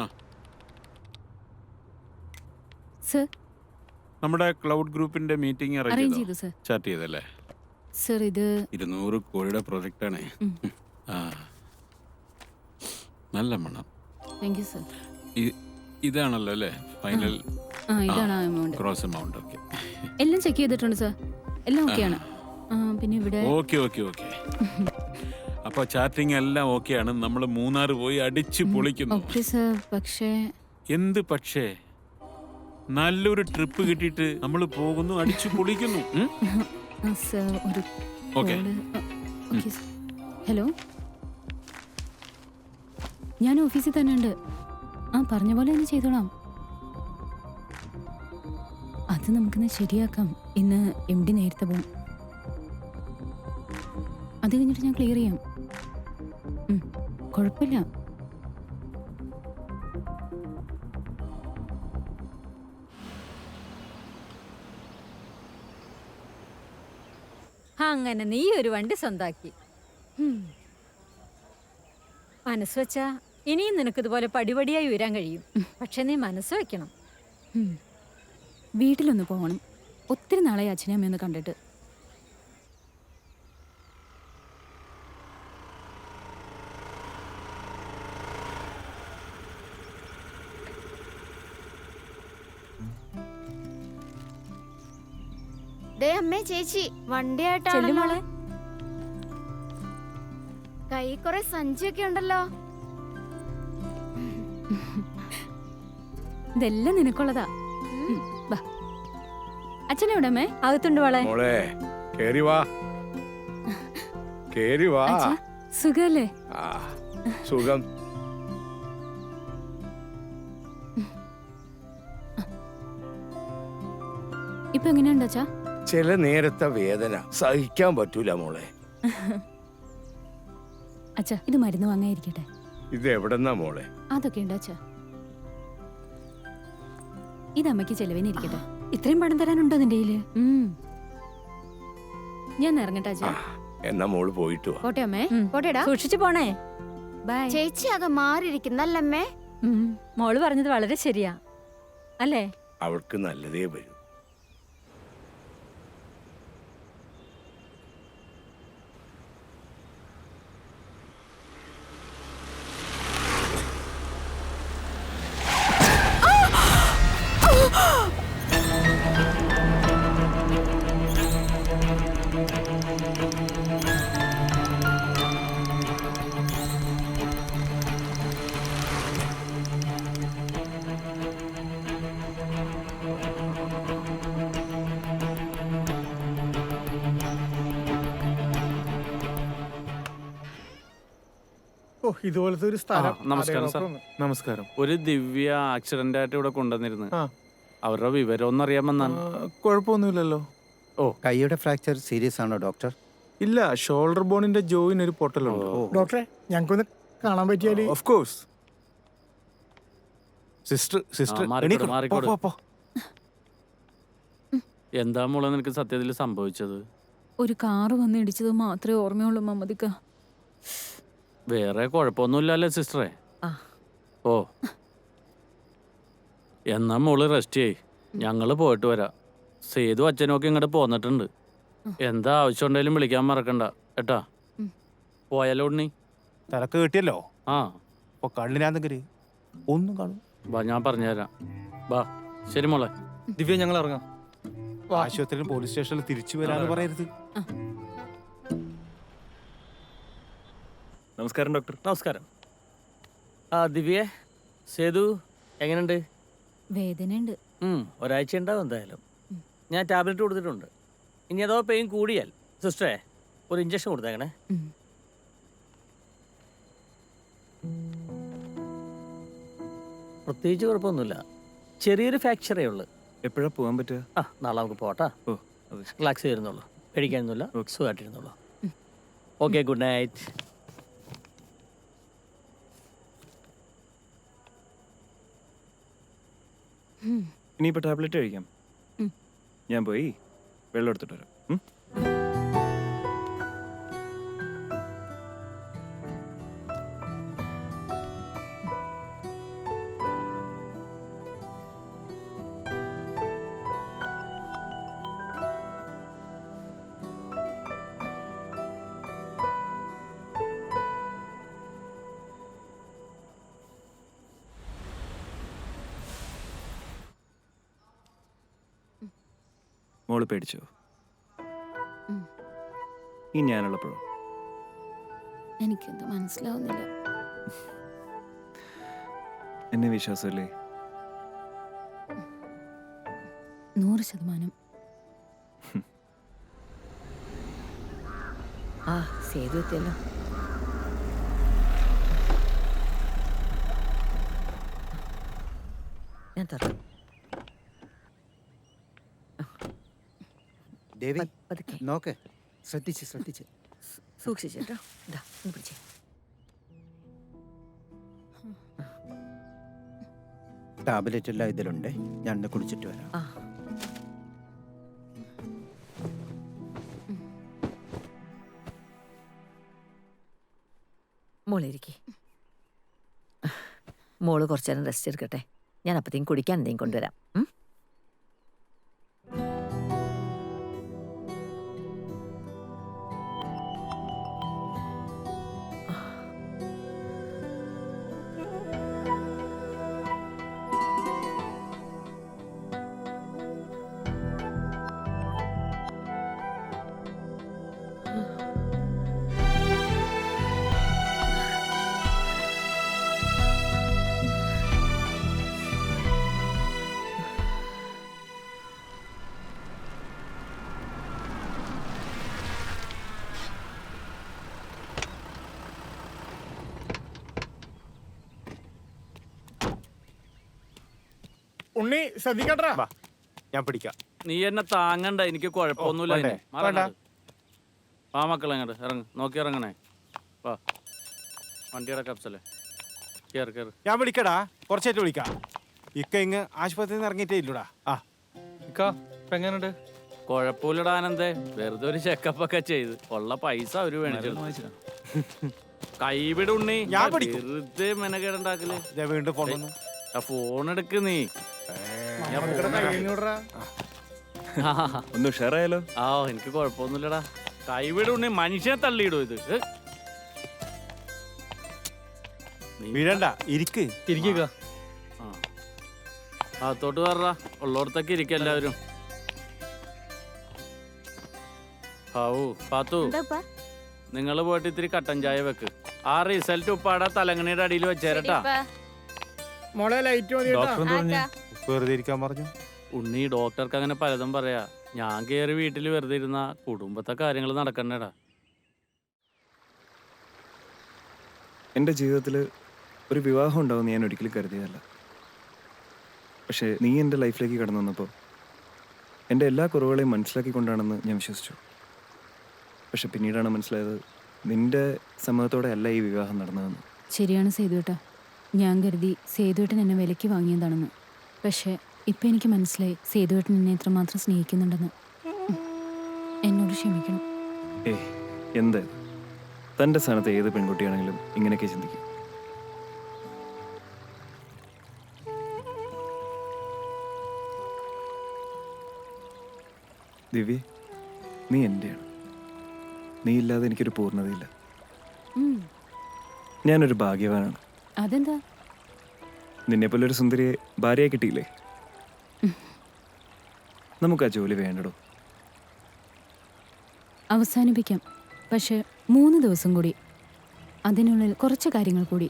Sir, നമ്മുടെ ക്ലൗഡ് ഗ്രൂപ്പിന്റെ മീറ്റിംഗ് അറേഞ്ച് ചെയ്തു സർ. ചാറ്റ് ചെയ്തല്ലേ സർ? ഇത് 200 കോടിയുടെ പ്രോജക്റ്റ് ആണ്. നല്ല മണം. താങ്ക് യു സർ. ഇതാണല്ലോ അല്ലേ ഫൈനൽ? ഇതാണ് എമൗണ്ട്, ക്രോസ് എമൗണ്ട്. ഓക്കെ, എല്ലാം ചെക്ക് ചെയ്തിട്ടുണ്ട് സർ, എല്ലാം ഓക്കെയാണ്. പിന്നെ ഇവിടെ ഓക്കെ ഓക്കെ ഓക്കെ. അപ്പൊ ചാറ്റിംഗ് എല്ലാം ഓക്കെയാണ്. നമ്മൾ മൂന്നാർ പോയി അടിച്ചു പൊളിക്കുന്നു. Okay sir. പക്ഷേ എന്ത് പക്ഷേ? നല്ലൊരു ട്രിപ്പ് കിട്ടിയിട്ട് നമ്മൾ പോകുന്നു, അടിച്ചു പൊളിക്കുന്നു. സർ ഒരു ഓക്കെ. ഹലോ, ഞാൻ ഓഫീസിൽ തന്നെ ഉണ്ട്. പറഞ്ഞ പോലെ തന്നെ ചെയ്തോളാം. അത് നമുക്കിന്ന് ശരിയാക്കാം. ഇന്ന് MD നേരത്തെ പോകും. അത് കഴിഞ്ഞിട്ട് ഞാൻ ക്ലിയർ ചെയ്യാം. കുഴപ്പമില്ല. അങ്ങനെ നീ ഒരു വണ്ടി സ്വന്താക്കി. മനസ്സ് വെച്ചാ ഇനിയും നിനക്കിതുപോലെ പടിപടിയായി ഉയരാൻ കഴിയും. പക്ഷെ നീ മനസ്സ് വെക്കണം. വീട്ടിലൊന്ന് പോകണം. ഒത്തിരി നാളായി അച്ഛനെ അമ്മയൊന്ന് കണ്ടിട്ട്. അമ്മേ ചേച്ചി വണ്ടിയായിട്ടാണ്. കൈ കുറെ സഞ്ചിയൊക്കെ ഉണ്ടല്ലോ. ഇതെല്ലാം നിനക്കുള്ളതാ. അച്ഛനെവിടെ അമ്മേ? അകത്തുണ്ട് മോളെ. മോളെ കേറി വാ, കേറി വാ. സുഖല്ലേ? സുഖം. ഇപ്പൊ എങ്ങനെയുണ്ട് അച്ഛാ? ചില നേരത്തെ വേദന സഹിക്കാൻ പറ്റൂല മോളെ. അച്ഛാ, ഇത് മരുന്ന് വാങ്ങാതിരിക്കട്ടെ. ഇത് എവിടെന്നാ മോളെ? അതൊക്കെ ഉണ്ട് അച്ഛാ. ഇത് അമ്മയ്ക്ക് ചെലവിനിരിക്കട്ടെ. ഇത്രയും പണം തരാനുണ്ടോ നിന്റെ കയ്യില്? ഞാൻ ഇറങ്ങട്ടെ അച്ഛാ. എന്നാ മോള് പോയിട്ട് വാ. പോട്ടെ അമ്മേ. പോട്ടേടാ. സൂക്ഷിച്ചു പോണേ. ബൈ. ചേച്ചി ആകെ മാറിയിരിക്കുന്നല്ലമ്മേ. മോള് പറഞ്ഞത് വളരെ ശരിയാ അല്ലേ? അവൾക്ക് നല്ലതേ വരൂ. ഓ ഇതുപോലത്തെ ഒരു സ്ഥലം. നമസ്കാരം അതെ, സാർ. ഡോക്ടർ ഒന്ന്. നമസ്കാരം. ഒരു ദിവ്യ ആക്സിഡന്റ് ആയിട്ട് ഇവിടെ കൊണ്ടുവന്നിരുന്നു. അവരുടെ വിവരം ഒന്ന് അറിയാൻ വന്നാണ്. കുഴപ്പമൊന്നുമില്ലല്ലോ. ഓ, കൈയുടെ ഫ്രാക്ചർ സീരിയസ് ആണോ ഡോക്ടർ? ഇല്ല, ഷോൾഡർ ബോണിന്റെ ജോയിന് ഒരു പൊട്ടലുണ്ട്. ഡോക്ടറെ ഞങ്ങൾക്കൊന്ന് കാണാൻ പറ്റിയാല്. Of course. സിസ്റ്റർ സിസ്റ്റർ മാറിക്കോട്, മാറിക്കോട്. എന്താ മോളെ നിനക്ക് സത്യത്തിൽ സംഭവിച്ചത്? ഒരു കാറ് വന്ന് ഇടിച്ചത് മാത്രമേ ഓർമ്മയുള്ളൂ മമ്മദിക്ക. വേറെ കുഴപ്പമൊന്നുമില്ലല്ലേ സിസ്റ്ററെ? ഓ, എന്നാ മോള് റെസ്റ്റ് ചെയ്യ്. ഞങ്ങള് പോയിട്ട് വരാം. സേതു അച്ഛനൊക്കെ ഇങ്ങോട്ട് പോന്നിട്ടുണ്ട്. എന്താ ആവശ്യം ഉണ്ടെങ്കിലും വിളിക്കാൻ മറക്കണ്ട കേട്ടാ. പോയാലോ ഉണ്ണി? തിരക്ക് കിട്ടിയല്ലോ. ആ, അപ്പൊ കണ്ണിനാന്തെങ്കിലും ഒന്നും കാണും. വാ, ഞാൻ പറഞ്ഞുതരാം. വാ. ശരി മോളെ. ദിവ്യ, ഞങ്ങൾ ഇറങ്ങാം. ആശുപത്രിയിൽ പോലീസ് സ്റ്റേഷനിൽ തിരിച്ചു വരാന്ന് പറയരുത്. നമസ്കാരം ഡോക്ടർ. നമസ്കാരം. ദിവ്യ, സേതു എങ്ങനെയുണ്ട്? വേദനയുണ്ട്. ഒരാഴ്ച ഉണ്ടാവും എന്തായാലും. ഞാൻ ടാബ്ലറ്റ് കൊടുത്തിട്ടുണ്ട്. ഇനി അതോ പെയിൻ കൂടിയാൽ സിസ്റ്ററെ ഒരു ഇഞ്ചക്ഷൻ കൊടുത്തേക്കണേ. പ്രത്യേകിച്ച് കുഴപ്പമൊന്നുമില്ല. ചെറിയൊരു ഫ്രാക്ചറേ ഉള്ളു. എപ്പോഴാ പോകാൻ പറ്റുക? നാളെ നമുക്ക് പോട്ടാ. റിലാക്സ് ചെയ്യുന്നുള്ളൂ, പേടിക്കാനൊന്നുമില്ല. സുഖമായിട്ടിരുന്നുള്ളൂ. Okay, good night. ഇനിയിപ്പോൾ ടാബ്ലറ്റ് കഴിക്കാം. ഞാൻ പോയി വെള്ളം എടുത്തിട്ട് വരാം. മോള് പേടിച്ചോ? ഈ ഞാനുള്ളപ്പോഴോ? എനിക്കെന്ത് മനസ്സിലാവുന്നില്ല. എന്നെ വിശ്വാസമല്ലേ? 100%. ആ സേതു എത്തിയല്ലോ. ഞാൻ തുറന്നു. ദേവി നോക്ക്, ശ്രദ്ധിച്ച് സൂക്ഷിച്ചേട്ടോ. ഇതാ ഒന്ന് പിടിച്ചേ. ടാബ്ലറ്റ് എല്ലാം ഇതിലുണ്ട്. ഞാൻ ഒന്ന് കുടിച്ചിട്ട് വരാം. മോളിരിക്കേ. മോള് കുറച്ചു നേരം റെസ്റ്റ് എടുക്കട്ടെ. ഞാൻ അപ്പത്തേക്കും കുടിക്കാൻ എന്തെങ്കിലും കൊണ്ടുവരാം. ഉണ്ണി ശ്രദ്ധിക്കട്ടാ. ഞാൻ പിടിക്കാം. നീ എന്നെ താങ്ങണ്ട, എനിക്ക് കുഴപ്പമൊന്നുമില്ല. വേണ്ടേ? ആ മക്കളെ അങ്ങോട്ട് ഇറങ്ങ്, നോക്കി ഇറങ്ങണേ. വാ, വണ്ടിയുടെ കപ്സല്ലേ. കേറ് കേറ്. ഞാൻ വിളിക്കടാ, കുറച്ചായിട്ട് വിളിക്കാം. ഇക്ക ഇങ്ങ് ആശുപത്രിയിൽ നിന്ന് ഇറങ്ങിയിട്ടേ ഇല്ലൂടാ. എങ്ങനെയുണ്ട്? കുഴപ്പമില്ലടാ ആനന്ദേ, വെറുതെ ഒരു ചെക്കപ്പ് ഒക്കെ ചെയ്ത് ഉള്ള പൈസ അവര് മേടിച്ചു. കൈവിട ഉണ്ണി, വെറുതെ മെനകേടുണ്ടാക്കല്. വീണ്ടും ഫോൺ വന്നു. ഫോൺ എടുക്ക് നീ. ഒന്ന് ഉഷാറായാലോ? ആ, എനിക്ക് കുഴപ്പമൊന്നുമില്ലടാ. കൈവിട ഉണ്ണി, മനുഷ്യനെ തള്ളിയിടും ഇത്. വീഴണ്ട, ഇരിക്ക്. ഇരിക്കുക. അകത്തോട്ട് കയറാ, ഉള്ളോടത്തൊക്കെ ഇരിക്കും എല്ലാവരും. പാത്തു, നിങ്ങള് പോയിട്ട് ഇത്തിരി കട്ടൻ ചായ വെക്ക്. ആ റിസൾട്ട് ഉപ്പാടെ തലങ്ങണിയുടെ അടിയിൽ വെച്ചേരട്ടാ. മോളെ ലൈറ്റ് വെറുതെ ഇരിക്കാൻ പറഞ്ഞു. ഉണ്ണി, ഡോക്ടർക്ക് അങ്ങനെ പലതും പറയാ. ഞാൻ കയറി വീട്ടിൽ വെറുതെ ഇരുന്ന കുടുംബത്തെ കാര്യങ്ങൾ നടക്കണ്ടേടാ. എൻ്റെ ജീവിതത്തിൽ ഒരു വിവാഹം ഉണ്ടാവുമെന്ന് ഞാൻ ഒരിക്കലും കരുതിയതല്ല. പക്ഷേ നീ എൻ്റെ ലൈഫിലേക്ക് കടന്നു വന്നപ്പോൾ എൻ്റെ എല്ലാ കുറവുകളെയും മനസ്സിലാക്കിക്കൊണ്ടാണെന്ന് ഞാൻ വിശ്വസിച്ചു. പക്ഷെ പിന്നീടാണ് മനസ്സിലായത് നിന്റെ സമ്മതത്തോടെ അല്ല ഈ വിവാഹം നടന്നതെന്ന്. ശരിയാണ് സേതുവേട്ടാ, ഞാൻ കരുതി സേതുവേട്ടൻ എന്നെ വിലയ്ക്ക് വാങ്ങിയതാണെന്ന്. പക്ഷേ ഇപ്പം എനിക്ക് മനസ്സിലായി സേതുവേട്ടൻ എന്നെ എത്രമാത്രം സ്നേഹിക്കുന്നുണ്ടെന്ന്. എന്നോട് ക്ഷമിക്കണം. എന്ത് തൻ്റെ സ്ഥാനത്ത് ഏത് പെൺകുട്ടിയാണെങ്കിലും ഇങ്ങനെയൊക്കെ ചിന്തിക്കും. ദിവ്യ, നീ എൻ്റെയാണ്. നീ ഇല്ലാതെ എനിക്കൊരു പൂർണ്ണതയില്ല. ഞാനൊരു ഭാഗ്യവാനാണ്. അതെന്താ? നിന്നെപ്പോലെ ഒരു സുന്ദരിയെ ഭാര്യയെ കിട്ടിയില്ലേ? നമുക്ക് ആ ജോലി വേണ്ടടോ. അവസാനിപ്പിക്കാം, പക്ഷെ 3 ദിവസം കൂടി, അതിനുള്ളിൽ കുറച്ച് കാര്യങ്ങൾ കൂടി.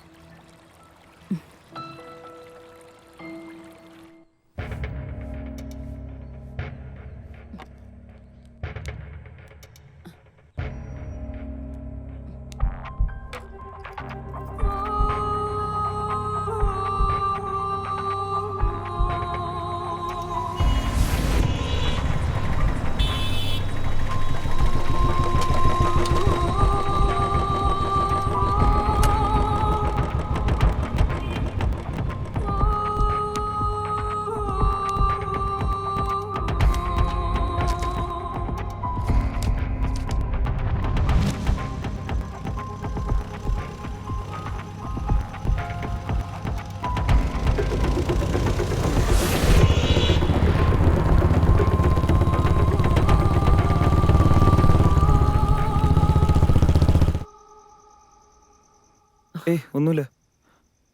ഒന്നുമില്ല,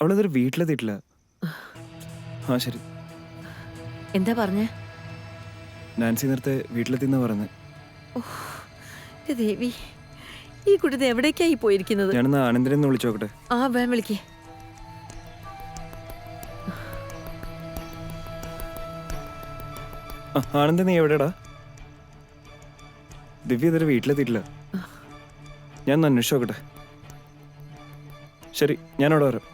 അവളതൊരു വീട്ടിലെത്തിയിട്ടില്ല. ആ ശരി. എന്താ പറഞ്ഞേ? നാൻസി നേരത്തെ വീട്ടിലെത്തിന്നാ പറഞ്ഞത്. ദേവി, ഈ കുട്ടി എവിടേക്കായി പോയിരിക്കുന്നത്? ഞാനെന്നാ ആനന്ദിനെ ഒന്ന് വിളിച്ചു നോക്കട്ടെ. ആ വേം വിളിക്കേ. ആനന്ദ്, നീ എവിടെടാ? ദിവ്യ ഇതുവരെ വീട്ടിലെത്തിയിട്ടില്ല. ഞാൻ ഒന്ന് അന്വേഷിച്ചു നോക്കട്ടെ. ശരി, ഞാനവിടെ വരാം.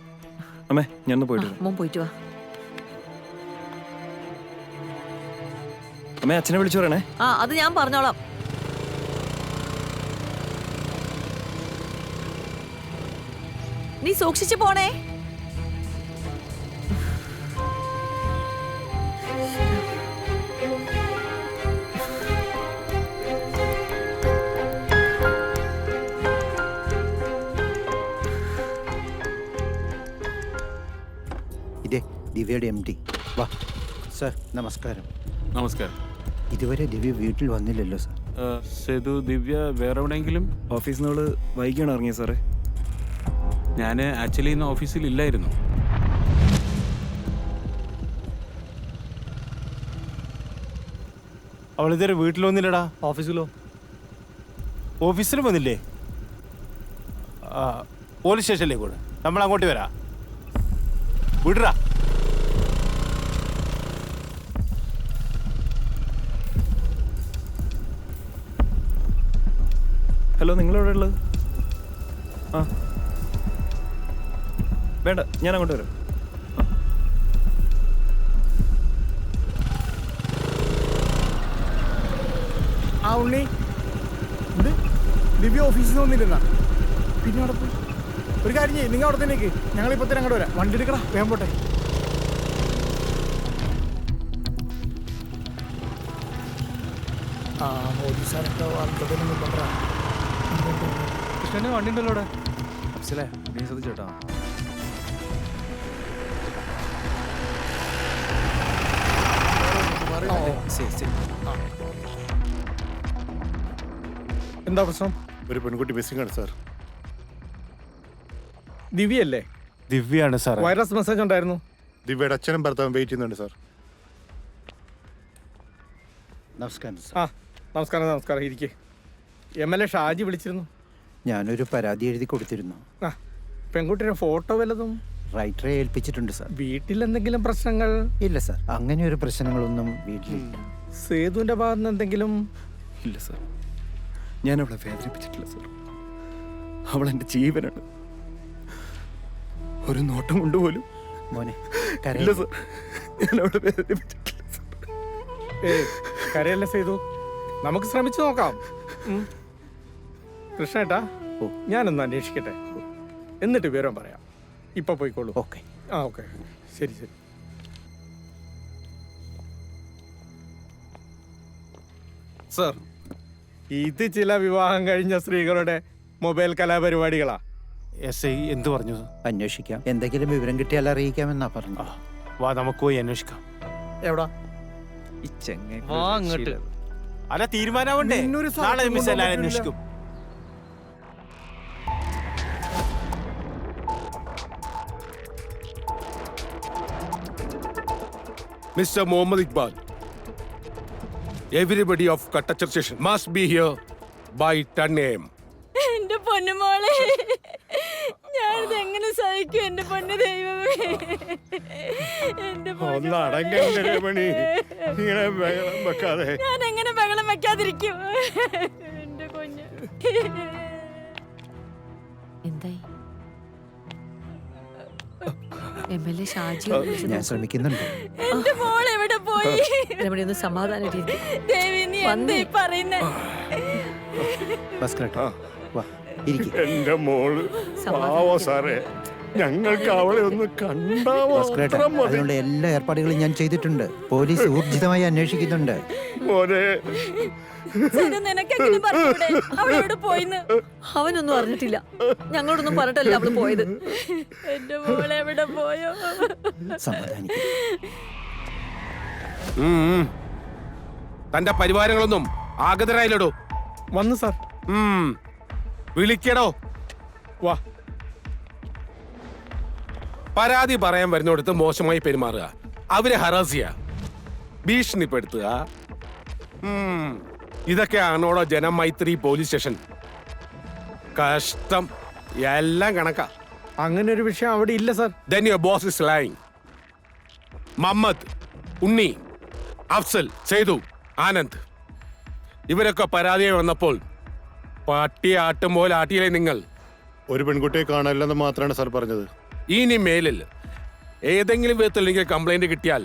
അമ്മേ, ഞാനൊന്ന് പോയിട്ട് വരാം. മോൻ പോയിട്ട് വാ. അമ്മേ, അച്ഛനെ വിളിച്ചു പറയണേ. ആ, അത് ഞാൻ പറഞ്ഞോളാം. നീ സൂക്ഷിച്ചു പോണേ. ഇതേ ദിവ്യയുടെ MD. വാ സർ, നമസ്കാരം. നമസ്കാരം. ഇതുവരെ ദിവ്യ വീട്ടിൽ വന്നില്ലല്ലോ സാർ. സേതു, ദിവ്യ വേറെ എവിടെയെങ്കിലും? ഓഫീസിൽ നിന്ന് വൈകിയാണ് ഇറങ്ങിയത് സാറേ. ഞാൻ ആക്ച്വലി ഇന്ന് ഓഫീസിൽ ഇല്ലായിരുന്നു. അവളിതുവരെ വീട്ടിൽ വന്നില്ലടാ. ഓഫീസിലോ? ഓഫീസിലും വന്നില്ലേ? പോലീസ് സ്റ്റേഷനിലേക്ക് കൂടെ നമ്മൾ അങ്ങോട്ട് വരാം. വിടറാ. ഹലോ, നിങ്ങളെവിടെ ഉള്ളത്? ആ വേണ്ട, ഞാൻ അങ്ങോട്ട് വരാം. ആ ഉണ്ണി, ഇത് ദിവ്യ ഓഫീസിൽ നിന്ന് വന്നില്ലെന്നാ. പിന്നെ അവിടെ പോയി ഒരു കാര്യം ചെയ്യും, നിങ്ങൾ അവിടെ തന്നെയൊക്കെ, ഞങ്ങളിപ്പോൾ തന്നെ അങ്ങോട്ട് വരാം. വണ്ടി എടുക്കടാ, വേഗം പോട്ടെ. ആ പോലീസുകാരൊക്കെ വാർത്തതൊന്നും കൊണ്ടാ. കൃഷ്ണന് വണ്ടി ഉണ്ടല്ലോ അവിടെ. നീ ശ്രദ്ധിച്ചോട്ടാ. എന്താ പ്രശ്നം? ഒരു പെൺകുട്ടി മിസ്സിംഗ് ആണ് സാർ. ദിവ്യല്ലേ? ദിവ്യാണ് സാർ. വൈറസ് മെസ്സേജ് ഉണ്ടായിരുന്നു. ദിവ്യയുടെ അച്ഛനും ഭർത്താവും വെയിറ്റ് ചെയ്യുന്നുണ്ട് സാർ. നമസ്കാരം. ആ നമസ്കാരം. നമസ്കാരം, ഇരിക്കേ. MLA ഷാജി വിളിച്ചിരുന്നു. ഞാനൊരു പരാതി എഴുതി കൊടുത്തിരുന്നു. ആ, പെൺകുട്ടിയുടെ ഫോട്ടോ വല്ലതും? റൈറ്ററെ ഏൽപ്പിച്ചിട്ടുണ്ട് സാർ. വീട്ടിൽ എന്തെങ്കിലും പ്രശ്നങ്ങൾ? ഇല്ല സാർ, അങ്ങനെ ഒരു പ്രശ്നങ്ങളൊന്നും വീട്ടിലില്ല. സേതുവിന്റെ ഭാഗത്ത് എന്തെങ്കിലും? ഇല്ല സാർ, ഞാൻ അവളെ വേദനിപ്പിച്ചിട്ടില്ല സാർ. അവൾ എൻ്റെ ജീവനാണ്. ഒരു നോട്ടം കൊണ്ടുപോലും മോനെ ഇല്ല സർ, ഞാൻ അവളെ വേദനിപ്പിച്ചിട്ടില്ല. കരയല്ലേ ചെയ്തു, നമുക്ക് ശ്രമിച്ചു നോക്കാം. കൃഷ്ണേട്ടാ, ഞാനൊന്ന് അന്വേഷിക്കട്ടെ, എന്നിട്ട് വിവരം പറയാം. ഇപ്പൊ പോയിക്കോളൂ. ഓക്കെ. ആ ഓക്കെ, ശരി ശരി. സർ, ഇത് ചില വിവാഹം കഴിഞ്ഞ സ്ത്രീകളുടെ മൊബൈൽ കലാപരിപാടികളാ. SI എന്ത് പറഞ്ഞു? അന്വേഷിക്കാം, എന്തെങ്കിലും വിവരം കിട്ടിയാൽ അറിയിക്കാമെന്നാ പറഞ്ഞു. വാ നമുക്ക് പോയി അന്വേഷിക്കാം. എവിടാ? അങ്ങോട്ട് അല്ല, തീരുമാനമുണ്ടേ. നാളെ മിസ് എല്ലാവരും അന്വേഷിക്കും. Mr. Mohammad Iqbal, everybody of Katachar station must be here by 10 a.m. എന്റെ പൊന്നുമോളെ, ഞാനിത് എങ്ങനെ സഹിക്കും എന്റെ പൊന്നു ദൈവമേ. ഞാൻ എങ്ങനെ ബഹളം വെക്കാതിരിക്കും എന്റെ കുഞ്ഞ്. എന്തായി? MLA ഷാജി ഞാൻ ശ്രമിക്കുന്നുണ്ട്. എന്റെ മോൾ എവിടെ പോയി? രമണി ഒന്ന് സമാധാനം. ദേവി, നീ എന്താ ഈ പറയുന്നേ? വാ, ഇരിക്ക്. എന്റെ മോള് പാവോ സാറേ, ഞങ്ങൾക്ക് അവളെ ഒന്ന് കണ്ടാവോ? അതിനുള്ള എല്ലാ ഏർപ്പാടുകളും ഞാൻ ചെയ്തിട്ടുണ്ട്. പോലീസ് ഊർജിതമായി അന്വേഷിക്കുന്നുണ്ട്. അവനൊന്നും അറിഞ്ഞിട്ടില്ല, ഞങ്ങളോടൊന്നും പറഞ്ഞിട്ടല്ല അവള് പോയത്. എന്റെ മോളെ എവിടെ പോയോ? തന്റെ പരിവാരങ്ങളൊന്നും ആഗതരായില്ലടോ. വന്നു സാർ. വിളിക്കടോ. വാ. പരാതി പറയാൻ വരുന്നിടത്ത് മോശമായി പെരുമാറുക, അവരെ ഹറാസ് ചെയ്യുക, ഭീഷണിപ്പെടുത്തുക, ഇതൊക്കെയാണോടോ ജനമൈത്രി പോലീസ് സ്റ്റേഷൻ? കഷ്ടം, എല്ലാം കണക്കാ. അങ്ങനെ ഒരു വിഷയം അവിടെ ഇല്ല sir. Then your boss is lying. Muhammad, Unni, Afsal, Sethu, Anand ഇവരൊക്കെ പരാതിയായി വന്നപ്പോൾ പട്ടിയെ ആട്ടും പോലെ ആട്ടിയില്ലേ നിങ്ങൾ? ഒരു പെൺകുട്ടിയെ കാണാനില്ലെന്ന് മാത്രമാണ് സാർ പറഞ്ഞത്. ഇനി മേലിൽ ഏതെങ്കിലും വിധത്തിൽ എനിക്ക് കംപ്ലൈന്റ് കിട്ടിയാൽ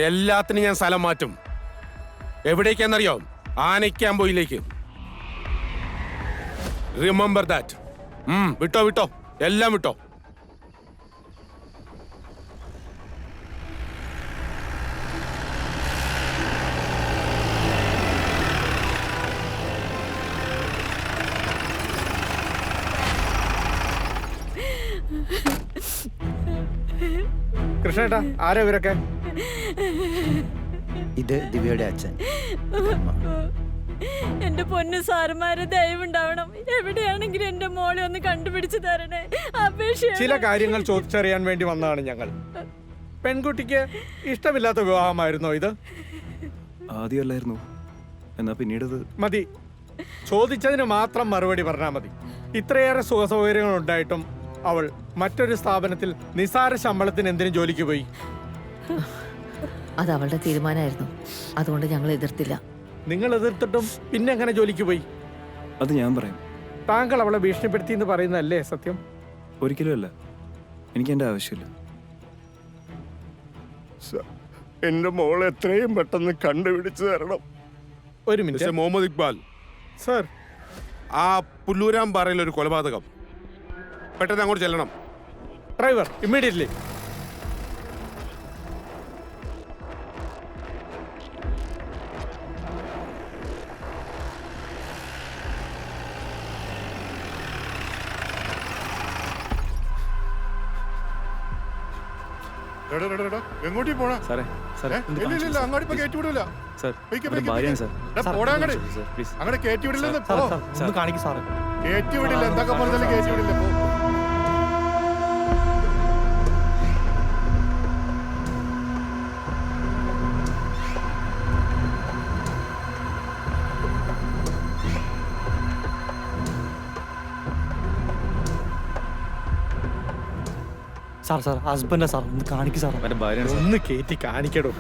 എല്ലാത്തിനും ഞാൻ സ്ഥലം മാറ്റും. എവിടേക്കാന്നറിയോ? ആനയ്ക്കാമ്പോയിലേക്ക്. Remember that. വിട്ടോ വിട്ടോ, എല്ലാം വിട്ടോ. കൃഷ്ണേട്ടാ, ആരാ ഇവരൊക്കെ? ഇത് ദിവ്യയുടെ അച്ഛൻ. എന്റെ പൊന്നു സാറുമാരെ, ദയവുണ്ടാവണം. എവിടെയാണെങ്കിലും എന്റെ മോളെ ഒന്ന് കണ്ടുപിടിച്ചു തരണേ. ചില കാര്യങ്ങൾ ചോദിച്ചറിയാൻ വേണ്ടി വന്നതാണ് ഞങ്ങൾ. പെൺകുട്ടിക്ക് ഇഷ്ടമില്ലാത്ത വിവാഹമായിരുന്നോ ഇത്? ആദ്യമല്ലായിരുന്നു, എന്നാ പിന്നീട് മതി. ചോദിച്ചതിന് മാത്രം മറുപടി പറഞ്ഞാൽ മതി. ഇത്രയേറെ സുഖസൗകര്യങ്ങൾ ഉണ്ടായിട്ടും അവൾ മറ്റൊരു സ്ഥാപനത്തിൽ നിസാര ശമ്പളത്തിന് എന്തിനും ജോലിക്ക് പോയി? അത് അവളുടെ തീരുമാനമായിരുന്നു, അതുകൊണ്ട് ഞങ്ങൾ എതിർത്തില്ല. നിങ്ങൾ എതിർത്തിട്ടും പിന്നെ എങ്ങനെ ജോലിക്ക് പോയി? അത് ഞാൻ പറയാം. താങ്കൾ അവളെ ഭീഷണിപ്പെടുത്തി എന്ന് പറയുന്നതല്ലേ സത്യം? ഒരിക്കലും അല്ല, എനിക്ക് എൻ്റെ ആവശ്യമില്ല. എന്റെ മോളെ എത്രയും പെട്ടെന്ന് കണ്ടുപിടിച്ചു തരണം. ഒരു മിനിറ്റ്. മുഹമ്മദ് ഇക്ബാൽ സർ, ആ പുല്ലൂരാം പാറയിൽ ഒരു കൊലപാതകം, പെട്ടെന്ന് അങ്ങോട്ട് ചെല്ലണം. Driver, immediately. എങ്ങോട്ടീ പോണ? സാറേ, ഇല്ല അങ്ങോട്ട് ഇപ്പൊ കയറ്റി വിടില്ല. അങ്ങനെ കയറ്റി വിടില്ല. കയറ്റി വിടില്ല, എന്തൊക്കെ പറഞ്ഞാലും കയറ്റി വിടില്ല. സാർ സാർ ഹസ്ബൻഡാ സാർ, ഒന്ന് കാണിക്ക് സാർ. ഒന്ന് കേറ്റി കാണിക്കടോ.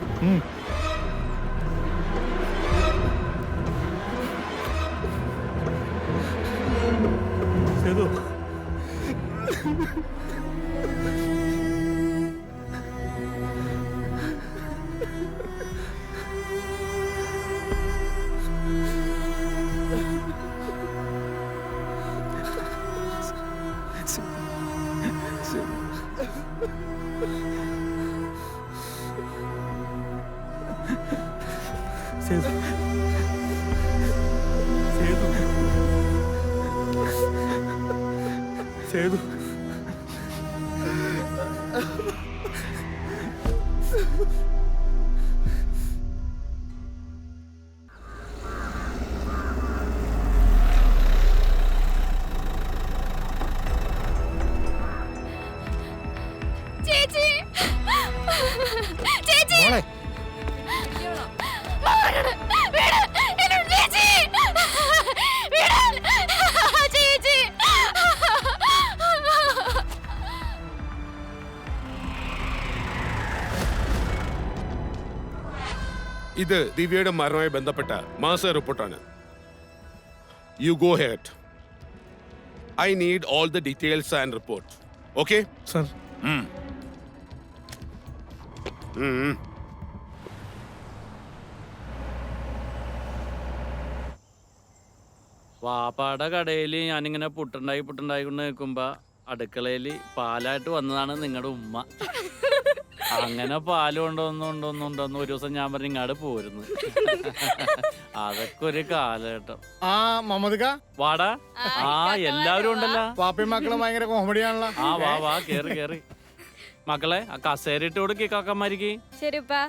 സേതു സേതു സേതു ചേച്ചി ചേച്ചി മോളെ ഇത് ദിവ്യയുടെ മരണവുമായി ബന്ധപ്പെട്ട മാസ റിപ്പോർട്ടാണ്. You go head. I need all the details and report. Okay sir. വാപ്പാടെ കടയിൽ ഞാനിങ്ങനെ പുട്ടുണ്ടായി കൊണ്ട് നിൽക്കുമ്പോ അടുക്കളയിൽ പാലായിട്ട് വന്നതാണ് നിങ്ങളുടെ ഉമ്മ. അങ്ങനെ പാല് കൊണ്ടൊന്നുണ്ടോന്നുണ്ടോന്ന് ഒരു ദിവസം ഞാൻ പറഞ്ഞു ഇങ്ങാട് പോരുന്നു. അതൊക്കെ ഒരു കാലഘട്ടം. ആ മമ്മദ്ക്ക വാടാ. ആ എല്ലാവരും ഉണ്ടല്ലോ. പാപ്പയും മക്കളും ഭയങ്കര കോമഡിയാണല്ലോ. ആ വാ വാ കേറി കേറി. മക്കളെ ആ കസേര ഇട്ട് കൊടുക്കി കാക്കന്മാരിക്ക്. ശരിപ്പാ.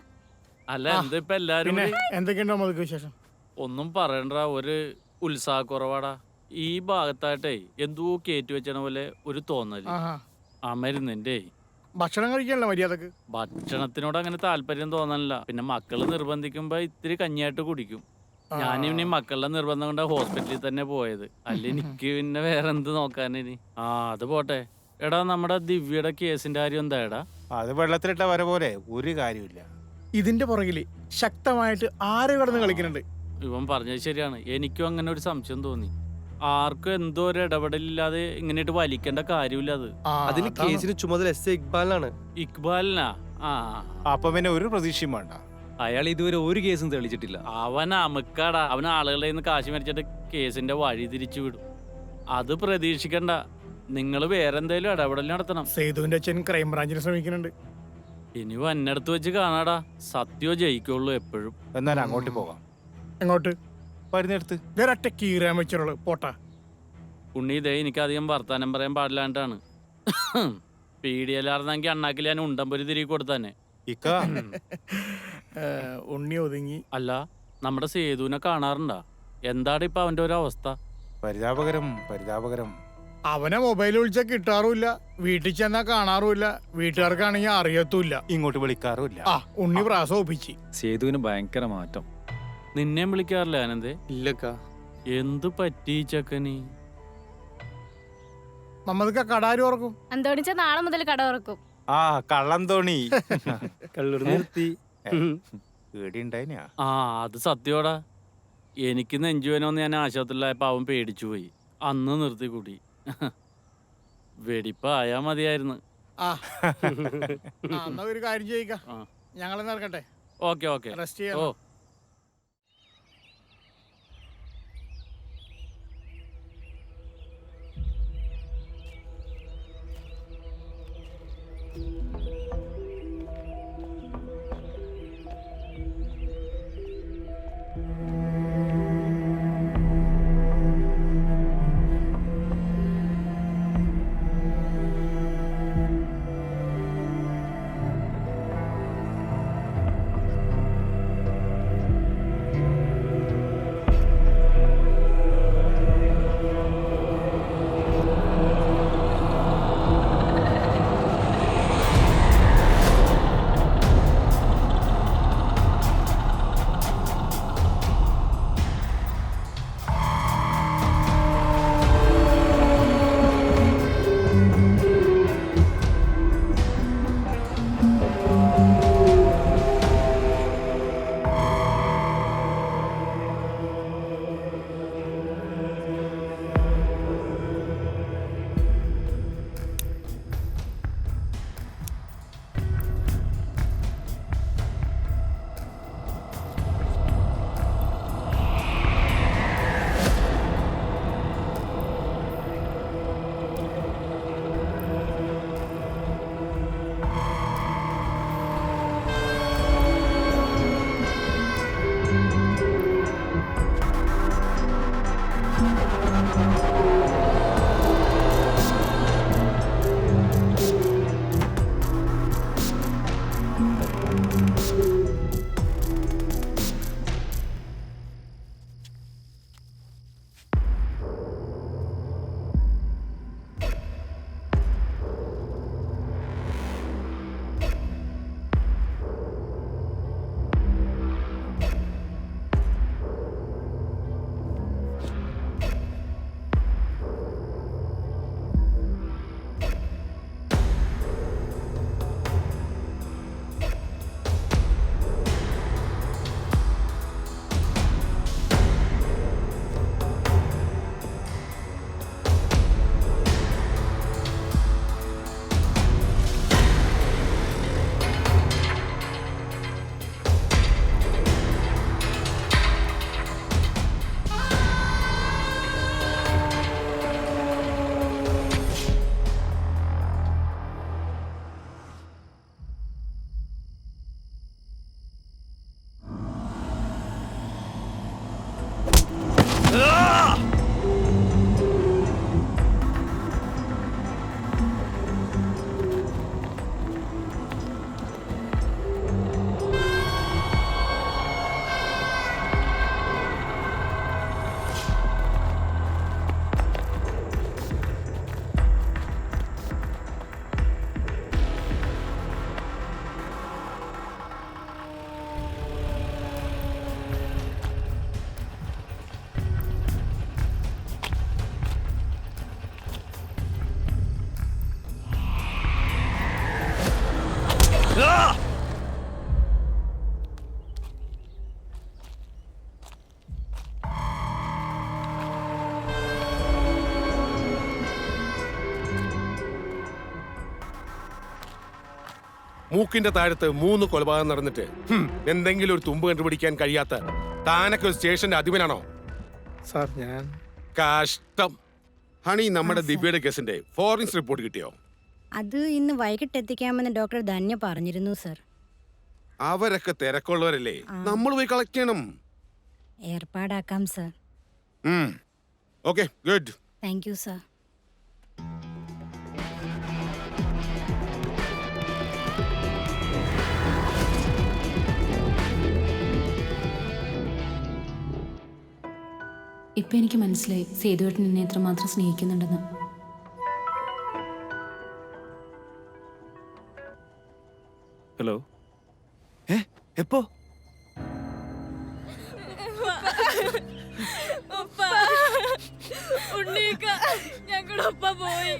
അല്ല എന്തിപ്പ എല്ലാരും എന്തൊക്കെയുണ്ടോ മമ്മദ്ക്ക് വിശേഷം? ഒന്നും പറയണ്ട, ഒരു ഉത്സാഹക്കുറവാടാ. ഈ ഭാഗത്തായിട്ടേ എന്തോ കയറ്റി വെച്ചണ പോലെ ഒരു തോന്നല്. ആ മരുന്നിന്റെ ഭക്ഷണം കഴിക്കാനല്ലോ മര്യാദക്ക്. ഭക്ഷണത്തിനോട് അങ്ങനെ താല്പര്യം തോന്നണില്ല. പിന്നെ മക്കള് നിർബന്ധിക്കുമ്പോ ഇത്തിരി കഞ്ഞിയായിട്ട് കുടിക്കും. ഞാനിനി മക്കളുടെ നിർബന്ധം കൊണ്ട് ഹോസ്പിറ്റലിൽ തന്നെ പോയത്. അല്ല എനിക്ക് പിന്നെ വേറെ എന്ത് നോക്കാനിനി. ആ അത് പോട്ടെ. എടാ നമ്മുടെ ദിവ്യയുടെ കേസിന്റെ കാര്യം എന്താ? അത് വെള്ളത്തിലിട്ട വര പോലെ ഒരു കാര്യമില്ല. ഇതിന്റെ പുറകില് ശക്തമായിട്ട് ആര് കിടന്ന് കളിക്കുന്നുണ്ട്. ഇവൻ പറഞ്ഞത് ശരിയാണ്. എനിക്കും അങ്ങനെ ഒരു സംശയം തോന്നി. ആർക്കും എന്തോ ഒരു ഇടപെടലില്ലാതെ ഇങ്ങനെയിട്ട് വലിക്കേണ്ട കാര്യമില്ല. അത് അതിന് കേസിന് ചുമതല എസ് ഇക്ബാലിനാണ്. ഇക്ബാലിനാ? ആ അപ്പൊ പിന്നെ ഒരു പ്രതീക്ഷയും വേണ്ട. അയാൾ ഇതുവരെ ഒരു കേസും തെളിച്ചിട്ടില്ല. അവൻ അമുക്കാടാ. അവൻ ആളുകളെ നിന്ന് കാശ് മേടിച്ചിട്ട് കേസിന്റെ വഴി തിരിച്ചു വിടും. അത് പ്രതീക്ഷിക്കണ്ട. നിങ്ങൾ വേറെ എന്തെങ്കിലും ഇടപെടൽ നടത്തണം. സേതുവിന്റെ അച്ഛൻ ക്രൈംബ്രാഞ്ചിന് ശ്രമിക്കുന്നുണ്ട്. ഇനി വന്നെടുത്ത് വെച്ച് കാണാടാ. സത്യോ ജയിക്കുള്ളൂ എപ്പോഴും. എന്നാൽ അങ്ങോട്ട് പോകാം. എങ്ങോട്ട്? വരുന്നെടുത്ത് വേറൊറ്റ കീറാൻ വെച്ചോളൂ. പോട്ടാ ഉണ്ണി. ഇതേ എനിക്ക് അധികം വർത്താനം പറയാൻ പാടില്ലാണ്ടാണ്. പീഡിയലാർന്നെങ്കിൽ അണ്ണാക്കിൽ ഞാൻ ഉണ്ടമ്പൊരി തിരികെ കൊടുത്താനെ. ഉണ്ണി ഒതുങ്ങി. അല്ല നമ്മുടെ സേതുവിനെ കാണാറുണ്ടാ? എന്താണ് ഇപ്പൊ അവന്റെ ഒരു അവസ്ഥ? പരിതാപകരം പരിതാപകരം. അവനെ മൊബൈൽ വിളിച്ചാൽ കിട്ടാറുമില്ല, വീട്ടിൽ ചെന്നാ കാണാറുമില്ല, വീട്ടുകാർക്കാണെങ്കിൽ അറിയത്തുമില്ല, ഇങ്ങോട്ട് വിളിക്കാറുമില്ല. ആ ഉണ്ണി പ്രാസം ഒപ്പിച്ച്. സേതുവിന് ഭയങ്കര മാറ്റം. നിന്നെയും വിളിക്കാറില്ല ആനന്ദേ? ഇല്ലക്കാ. എന്ത് പറ്റി ചക്കനി? നമ്മൾക്ക് കടാര് തുറക്കും. അന്തോണിച്ച നാളെ മുതൽ കട തുറക്കും. ആ കള്ളം തോണി കള്ളൂർ നിർത്തി. പേടിയുണ്ടായിനാ? ആ അത് സത്യോടാ. എനിക്ക് നെഞ്ചുവേനോന്ന് ഞാൻ ആശുപത്രിയിലായപ്പോ അവൻ പേടിച്ചു പോയി. അന്ന് നിർത്തി കൂടി. വെടിപ്പായാ മതിയായിരുന്നു. എന്നാ ഒരു കാര്യം ചെയ്യിക്കാം, ഞങ്ങൾ നടക്കട്ടെ. Okay okay. റെസ്റ്റ് ചെയ്യാം. മൂക്കിന്റെ താഴത്ത് 3 കൊലപാതകം നടന്നിട്ട് എന്തെങ്കിലും ഒരു തുമ്പ് കണ്ടുപിടിക്കാൻ കഴിയാത്ത താനൊക്കെ ഒരു സ്റ്റേഷന്റെ അധിപനാണോ? സാർ ഞാൻ കഷ്ടം. ഹണി, നമ്മുടെ ദിവ്യയുടെ കേസിന്റെ ഫോറൻസിക് റിപ്പോർട്ട് കിട്ടിയോ? അത് ഇന്ന് വൈകിട്ട് എത്തിക്കാമെന്ന് ഡോക്ടർ ധന്യ പറഞ്ഞിരുന്നു സർ. അവരൊക്കെ തിരക്കുള്ളവരല്ലേ, നമ്മൾ പോയി കളക്ട് ചെയ്യണം. ഏർപ്പാടാക്കാം sir. Okay, good. Thank U sir. ഇപ്പൊ എനിക്ക് മനസ്സിലായി സേതുവേട്ടൻ എന്നെ എത്രമാത്രം സ്നേഹിക്കുന്നുണ്ടെന്ന്. ഹലോ, എപ്പോ? ഞങ്ങളൊപ്പ പോയി.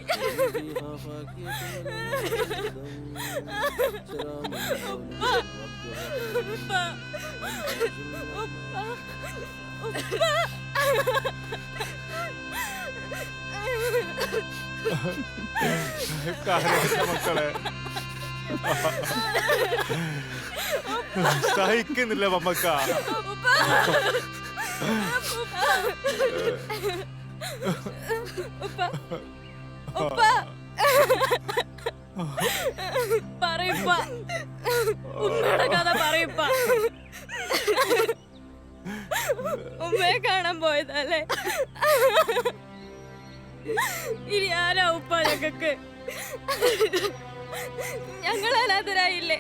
മക്കളെ സഹിക്കുന്നില്ല മമ്മക്ക. പറയപ്പ ഉമ്മയുടെ കഥ പറയപ്പ. ഉമ്മയെ കാണാൻ പോയതല്ലേ? ഇനി ആരാ ഉപ്പ ഞങ്ങൾക്ക്? ഞങ്ങൾ അനാഥരായില്ലേ?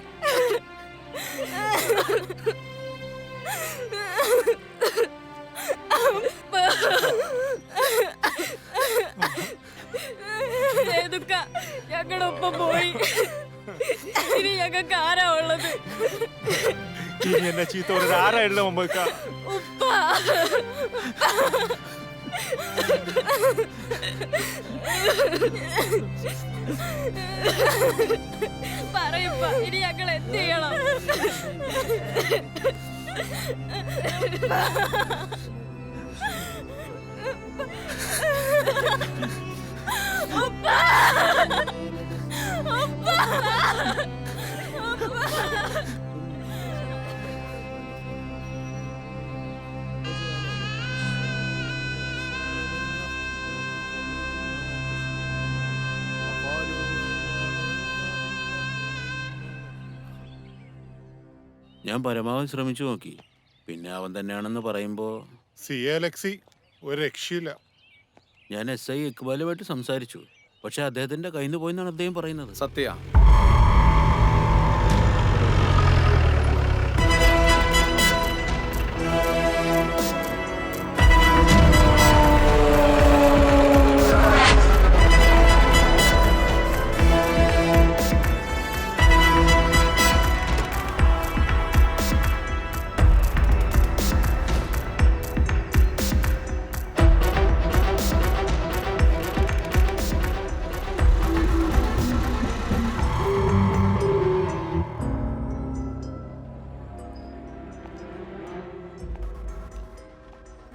ഞങ്ങളുടെ ഒപ്പം പോയി. ഇനി ഞങ്ങൾക്ക് ആരാ ഉള്ളത്? ഇനി എന്നെ ചീത്ത പറഞ്ഞത് ആരാ ഉള്ള മമ്മക്ക? ഉപ്പ. പറയപ്പ, ഇനി ഞങ്ങൾ എന്ത് ചെയ്യണം? ഞാൻ പരമാവധി ശ്രമിച്ചു നോക്കി. പിന്നെ അവൻ തന്നെയാണെന്ന് പറയുമ്പോൾ ഒരു രക്ഷയില്ല. ഞാൻ SI ഇക്ബാലുമായിട്ട് സംസാരിച്ചു. പക്ഷെ അദ്ദേഹത്തിന്റെ കയ്യിൽ നിന്ന് പോയെന്നാണ് അദ്ദേഹം പറയുന്നത്. സത്യ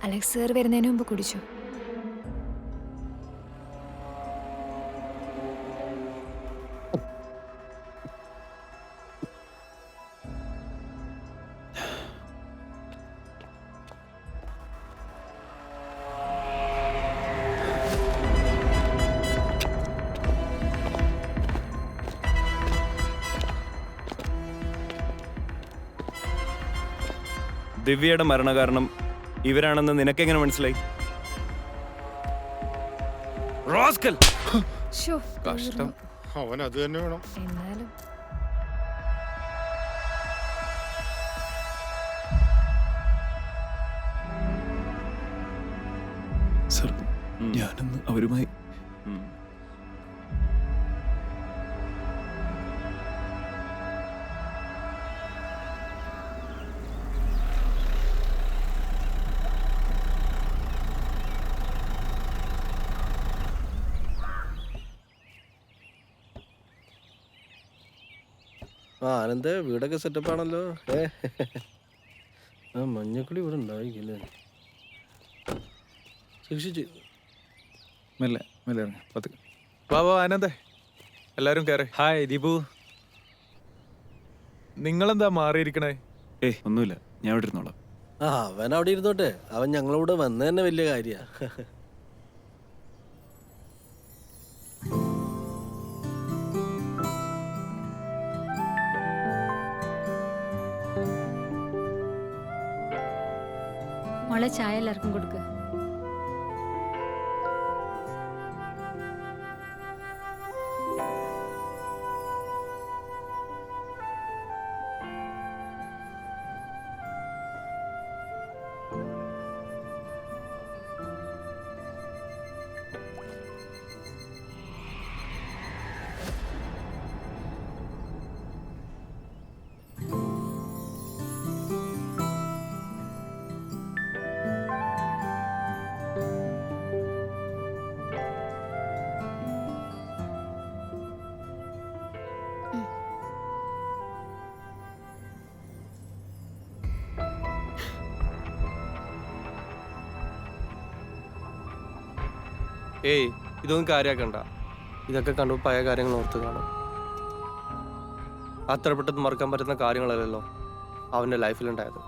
അലക്സ് സാർ വരുന്നതിന് മുമ്പ് കുടിച്ചു. ദിവ്യയുടെ മരണകാരണം ഇവരാണെന്ന് നിനക്കെങ്ങനെ മനസ്സിലായി? കഷ്ടം, അവൻ അത് തന്നെ വേണം. എന്നാലും സർ, ഞാനൊന്ന് അവരുമായി ആനന്ദേ വീടൊക്കെ സെറ്റപ്പ് ആണല്ലോ. ആ മഞ്ഞക്കുളി ഇവിടെ ഉണ്ടായിരിക്കില്ലേ? ശിക്ഷിച്ച് മെല്ലെ മെല്ലെ ഇറങ്ങി പത്ത്. വാ ആനന്ദേ, എല്ലാരും കയറി. ഹായ് ദീപു. നിങ്ങളെന്താ മാറിയിരിക്കണേ? ഏയ് ഒന്നുമില്ല, ഞാൻ ഇവിടെ ഇരുന്നോളാം. അവൻ അവിടെ ഇരുന്നോട്ടെ. അവൻ ഞങ്ങളോട് വന്നത് തന്നെ വലിയ കാര്യ. മോളെ ചായ എല്ലാവർക്കും കൊടുക്ക്. ഏയ് ഇതൊന്നും കാര്യമാക്കണ്ട. ഇതൊക്കെ കണ്ടു പഴയ കാര്യങ്ങൾ ഓർത്ത് കാണും. അത്ര പെട്ടെന്ന് മറക്കാൻ പറ്റുന്ന കാര്യങ്ങളല്ലല്ലോ അവൻ്റെ ലൈഫിലുണ്ടായത്.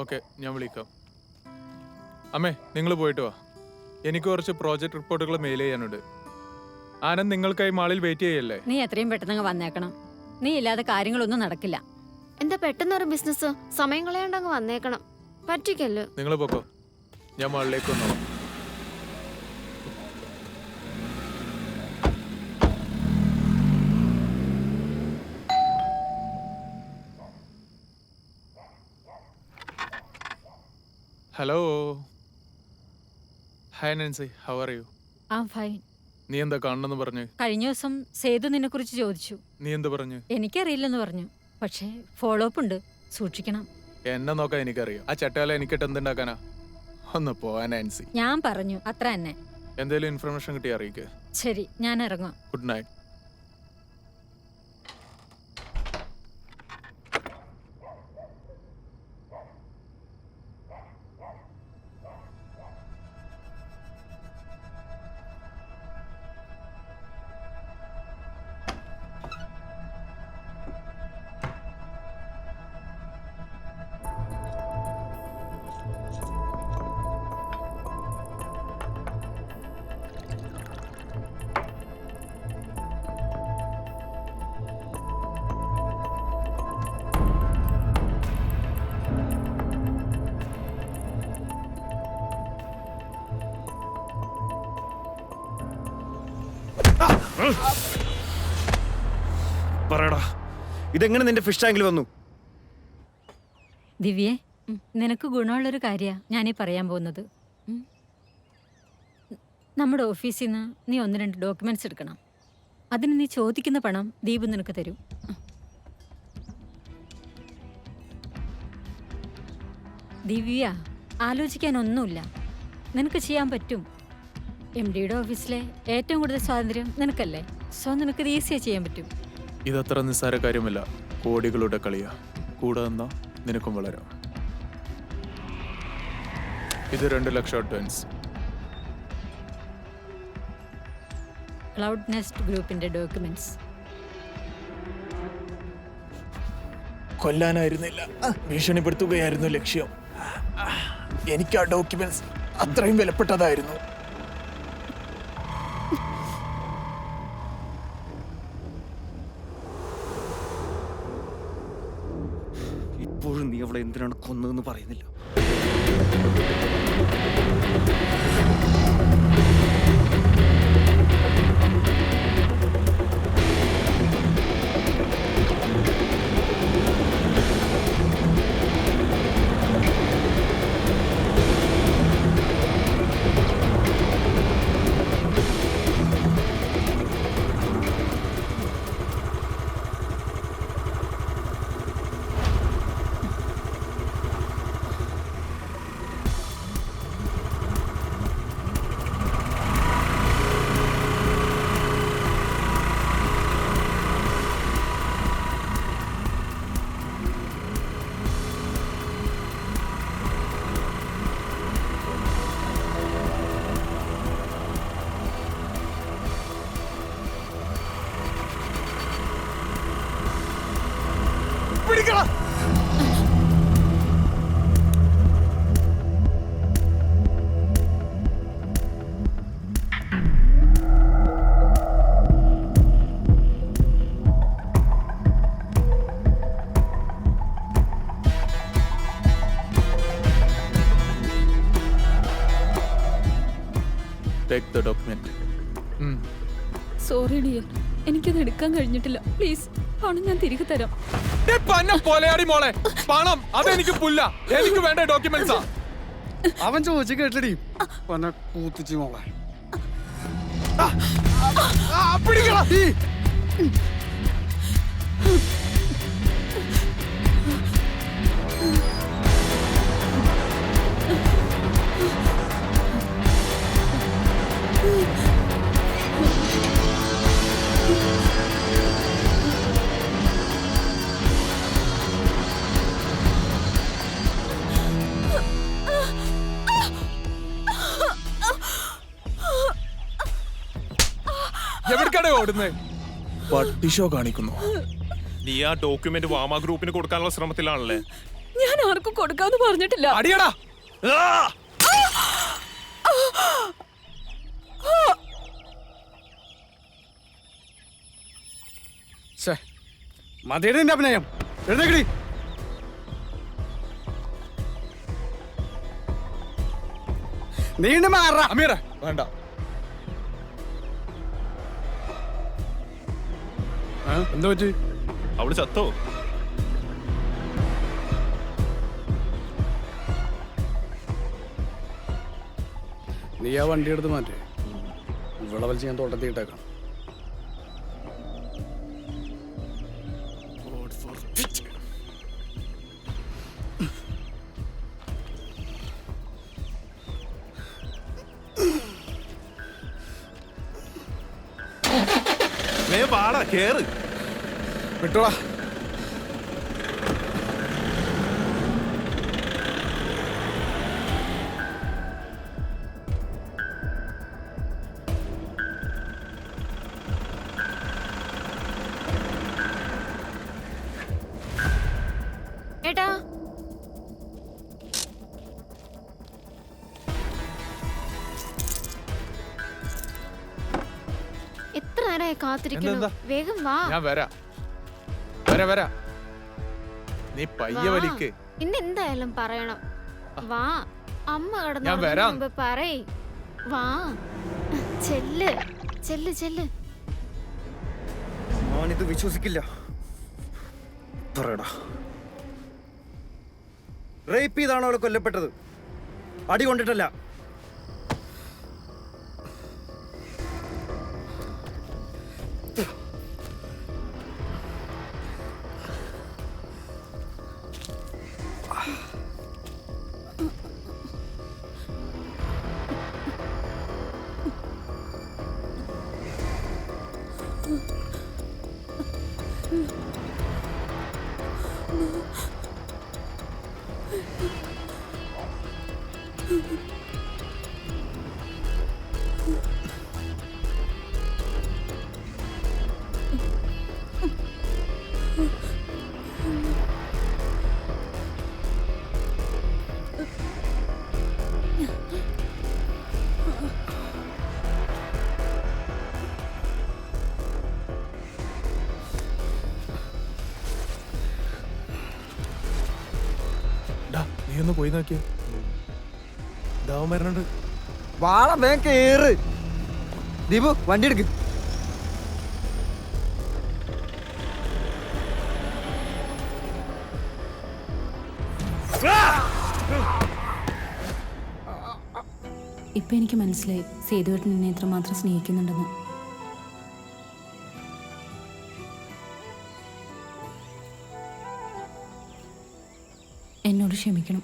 ഓക്കെ, ഞാൻ വിളിക്കാം. അമ്മേ, നിങ്ങൾ പോയിട്ട് വാ. എനിക്ക് കുറച്ച് പ്രോജക്റ്റ് റിപ്പോർട്ടുകൾ മെയിൽ ചെയ്യാനുണ്ട്. ആനന്ദ് നിങ്ങൾക്കായി മാളിൽ വെയിറ്റ് ചെയ്യല്ലേ? നീ എത്രയും പെട്ടെന്ന് വന്നേക്കണം. നീ ഇല്ലാതെ കാര്യങ്ങളൊന്നും നടക്കില്ല. എന്താ പെട്ടെന്നൊരു ബിസിനസ്? സമയം കളയാണ്ടങ്ങ് വന്നേക്കണം. പറ്റിക്കല്ലോ. നിങ്ങൾ പൊക്കോ, ഞാൻ മാളിലേക്ക് വന്നോളാം. Hello, hi Nancy, how are U? ആ ഫൈൻ. നീ എന്താ കാണണമെന്ന് പറഞ്ഞു? കഴിഞ്ഞ ദിവസം സേതു നിന്നെ കുറിച്ച് ചോദിച്ചു. നീ എന്ത് പറഞ്ഞു? എനിക്കറിയില്ലെന്ന് പറഞ്ഞു. പക്ഷേ ഫോളോ അപ്പ് ഉണ്ട്, സൂക്ഷിക്കണം. എന്നെ നോക്കാൻ എനിക്കറിയാം. ആ ചട്ടകാല എനിക്കിട്ട് എന്തുണ്ടാക്കാനാ? ഒന്ന് പോവാൻ നാൻസി. ഞാൻ പറഞ്ഞു, അത്ര തന്നെ. എന്തെങ്കിലും ഇൻഫർമേഷൻ കിട്ടി അറിയിക്കുക. ശരി, ഞാൻ ഇറങ്ങാം. Good night. പറയടാ, ഇതെങ്ങനെ നിന്റെ ഫിഷ് ടാങ്കിൽ വന്നു? ദിവ്യേ, നിനക്ക് ഗുണമുള്ളൊരു കാര്യമാണ് ഞാനീ പറയാൻ പോകുന്നത്. നമ്മുടെ ഓഫീസിൽ നിന്ന് നീ 1-2 ഡോക്യുമെന്റ്സ് എടുക്കണം. അതിന് നീ ചോദിക്കുന്ന പണം ദീപു നിനക്ക് തരും. ദിവ്യ, ആലോചിക്കാനൊന്നുമില്ല. നിനക്ക് ചെയ്യാൻ പറ്റും. MD-യുടെ ഓഫീസിലെ ഏറ്റവും കൂടുതൽ സ്വാതന്ത്ര്യം നിനക്കല്ലേ. സോ നിനക്കിത് ഈസിയായി ചെയ്യാൻ പറ്റും. ഇതത്ര നിസ്സാര കാര്യമല്ല. കോടികളുടെ കളിയാ. കൂടെ നിന്നാ നിനക്കും വളരാം. ഇത് 2 ലക്ഷം അഡ്വാൻസ്. ക്ലൗഡ് നെസ്റ്റ് ഗ്രൂപ്പിന്റെ ഡോക്യുമെന്റ്സ്. കൊല്ലാനായിരുന്നില്ല, ഭീഷണിപ്പെടുത്തുകയായിരുന്നു ലക്ഷ്യം. എനിക്ക് ആ ഡോക്യുമെന്റ്സ് അത്രയും വിലപ്പെട്ടതായിരുന്നു. ഇപ്പോഴും നീ അവളെ എന്തിനാണ് കൊന്നതെന്ന് പറയുന്നില്ല. Take the document. Sorry dear, എനിക്കത് എടുക്കാൻ കഴിഞ്ഞിട്ടില്ല. പ്ലീസ് പണം ഞാൻ തിരികെ തരാം. പോലെയാടി മോളെ, പണം അതെനിക്ക് പുല്ല. എനിക്ക് വേണ്ട ഡോക്യുമെന്റ്സാ. അവൻ ചോദിച്ചു കേട്ടടി കൂത്തിച്ചു മോളെ. എവിടേക്കാണ് ഓടുന്നേ? പട്ടി ഷോ കാണിക്കുന്നു. നീ ആ ഡോക്യുമെന്റ് വാമ ഗ്രൂപ്പിന് കൊടുക്കാനുള്ള ശ്രമത്തിലാണല്ലേ? ഞാൻ ആർക്കും കൊടുക്കാന്ന് പറഞ്ഞിട്ടില്ല. അടിയടാ. മതിയുടെ നിന്റെ അഭിനയം. എഴുന്നേക്കടി. നീണ്ടു മാറ. അമീറ വേണ്ട. എന്താ പറ്റി? അവള് ചത്തോ? നീ ആ വണ്ടി എടുത്ത് മാറ്റേ. ഇവിടെ വലിച്ച് ഞാൻ തോട്ടത്തിയിട്ടേക്കാം. പാടാ കേറ്. വിട്ടോളാ. ഏട്ടാ എത്ര നേരമായി കാത്തിരിക്കുന്നു. വേഗം വാ. ഞാൻ വരാം. നീ പയ്യെ വലിക്ക്. ഇന്ന് എന്തായാലും പറയണം. വാ. അമ്മ ഞാൻ വരാം. കിടന്നു പറയ്. വാ. ചെല്ല് ചെല്ല് ചെല്ല്. ഞാനിത് വിശ്വസിക്കില്ല. പറയടാ, റേപ്പ് ചെയ്താണോ അവളെ കൊല്ലപ്പെട്ടത്? അടി കൊണ്ടിട്ടല്ല. നീ ഒന്ന് പോയി നോക്കിയ ദാവം വരണുണ്ട്. വാള വേഗം കേറ്. ദീപു വണ്ടി എടുക്ക്. ഇപ്പൊ എനിക്ക് മനസ്സിലായി സേതുവേട്ടൻ എന്നെ എത്രമാത്രം സ്നേഹിക്കുന്നുണ്ടെന്ന്. എന്നോട് ക്ഷമിക്കണം.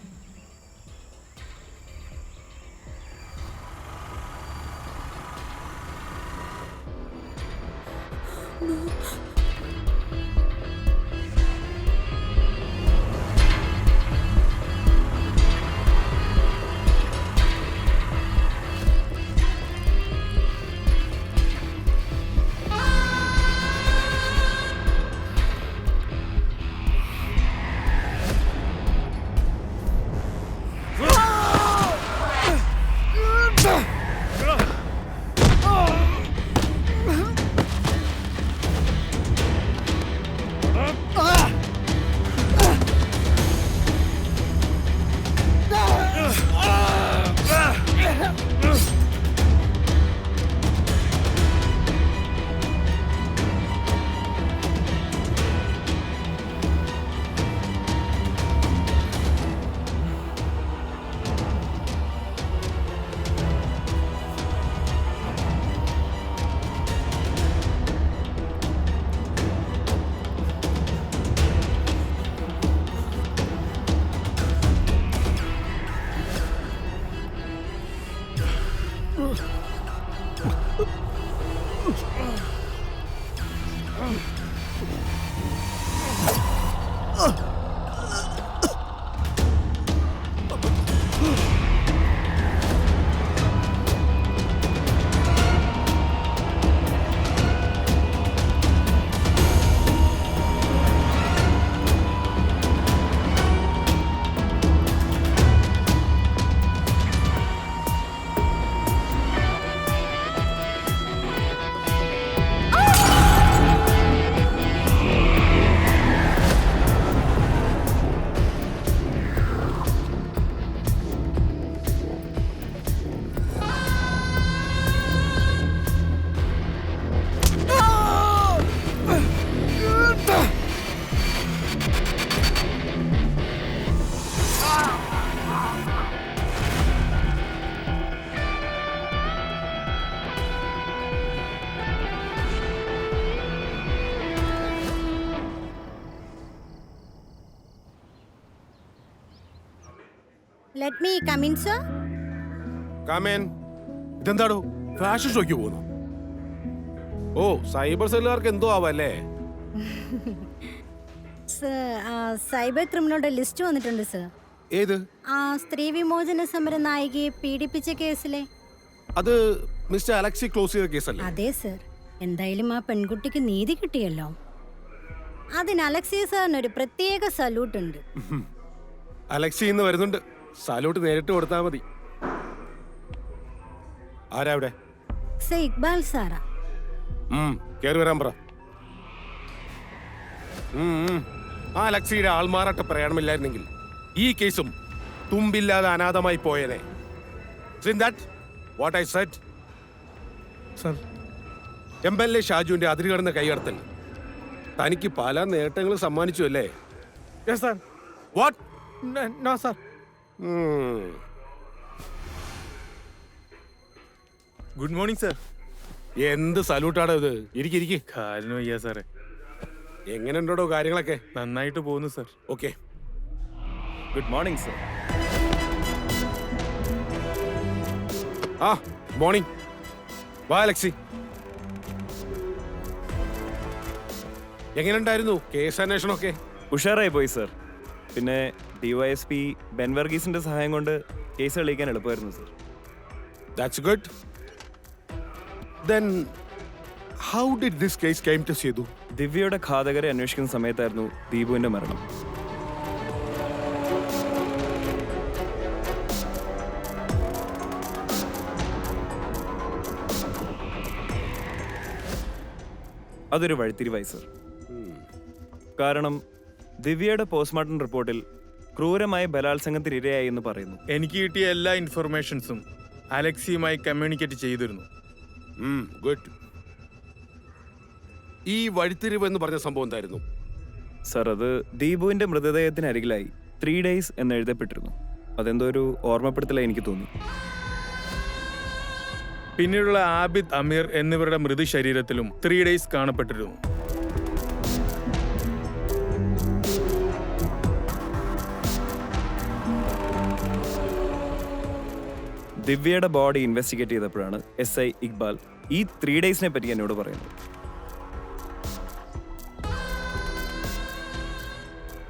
Let me come in sir. Come in, ഇതെന്താടോ ഫാഷൻ ഷോയ്ക്ക് പോകുന്നു? ഓ, സൈബർ സെല്ലുകാർക്ക് എന്തോ ആവല്ലേ? സർ, സൈബർ ക്രിമിനലുടെ ലിസ്റ്റ് വന്നിട്ടുണ്ട് സർ. ഏത്? ആ സ്ത്രീ വിമോചന സമര നായികയെ പീഡിപ്പിച്ച കേസിലെ. അത് മിസ്റ്റർ അലക്സി ക്ലോസ് ചെയ്ത കേസല്ലേ? അതെ സർ. എന്തായാലും ആ പെൺകുട്ടിക്ക് നീതി കിട്ടിയല്ലോ. അതിന് അലക്സി സാറിന് ഒരു പ്രത്യേക സല്യൂട്ട് ഉണ്ട്. അലക്സി ഇന്ന് വരുന്നുണ്ട്. സല്യൂട്ട് നേരിട്ട് കൊടുത്താൽ മതി. ആരാ അവിടെ? സർ ഇക്ബാൽ സാറാ. കേറി വരാൻ പറ. ആ അലക്സിയുടെ ആൾമാറാട്ട പ്രയാണമില്ലായിരുന്നെങ്കിൽ ഈ കേസും തുമ്പില്ലാതെ അനാഥമായി പോയേനെ. What I said? Sir, MLA ഷാജുവിന്റെ അതിരുകടന്ന കൈകടത്തൽ തനിക്ക് പല നേട്ടങ്ങളും സമ്മാനിച്ചു അല്ലേ? Yes sir. What? No sir. Good morning sir. എന്ത് സല്യൂട്ടാടോ ഇത്? ഇരിക്കിരിക്കെ. കാലിന് വയ്യ സാറേ. എങ്ങനെയുണ്ടോ കാര്യങ്ങളൊക്കെ? നന്നായിട്ട് പോകുന്നു sir. Okay. Good morning sir. ആ മോർണിംഗ്. വാ അലക്സി. എങ്ങനെയുണ്ടായിരുന്നു കേസ് അന്വേഷണമൊക്കെ? ഉഷാറായി പോയി സർ. പിന്നെ DYSP ബെൻ വർഗീസിന്റെ സഹായം കൊണ്ട് കേസ് തെളിയിക്കാൻ എളുപ്പമായിരുന്നു sir. That's good. Then how did this case came to Sedu? ദിവ്യയുടെ ഘാതകരെ അന്വേഷിക്കുന്ന സമയത്തായിരുന്നു ദീപുവിന്റെ മരണം. അതൊരു വഴിത്തിരിവായി സർ. കാരണം ദിവ്യയുടെ പോസ്റ്റ്മോർട്ടം റിപ്പോർട്ടിൽ ക്രൂരമായ ബലാത്സംഗത്തിന് ഇരയായി എന്ന് പറയുന്നു. എനിക്ക് കിട്ടിയ എല്ലാ ഇൻഫർമേഷൻസും അലക്സിയുമായി കമ്മ്യൂണിക്കേറ്റ് ചെയ്തിരുന്നു. ഗുഡ്. ഈ വഴിത്തിരിവ് എന്ന് പറഞ്ഞ സംഭവം എന്തായിരുന്നു സർ? അത് ദീപുവിന്റെ മൃതദേഹത്തിന് അരികിലായി 3 days എന്ന് എഴുതപ്പെട്ടിരുന്നു. അതെന്തോ ഒരു ഓർമ്മപ്പെടുത്തലായി എനിക്ക് തോന്നി. പിന്നീടുള്ള ആബിദ്, അമീർ എന്നിവരുടെ മൃതശരീരത്തിലും 3 days കാണപ്പെട്ടിരുന്നു. ദിവ്യയുടെ ബോഡി ഇൻവെസ്റ്റിഗേറ്റ് ചെയ്തപ്പോഴാണ് SI ഇക്ബാൽ ഈ 3 days പറ്റി എന്നോട് പറയുന്നത്.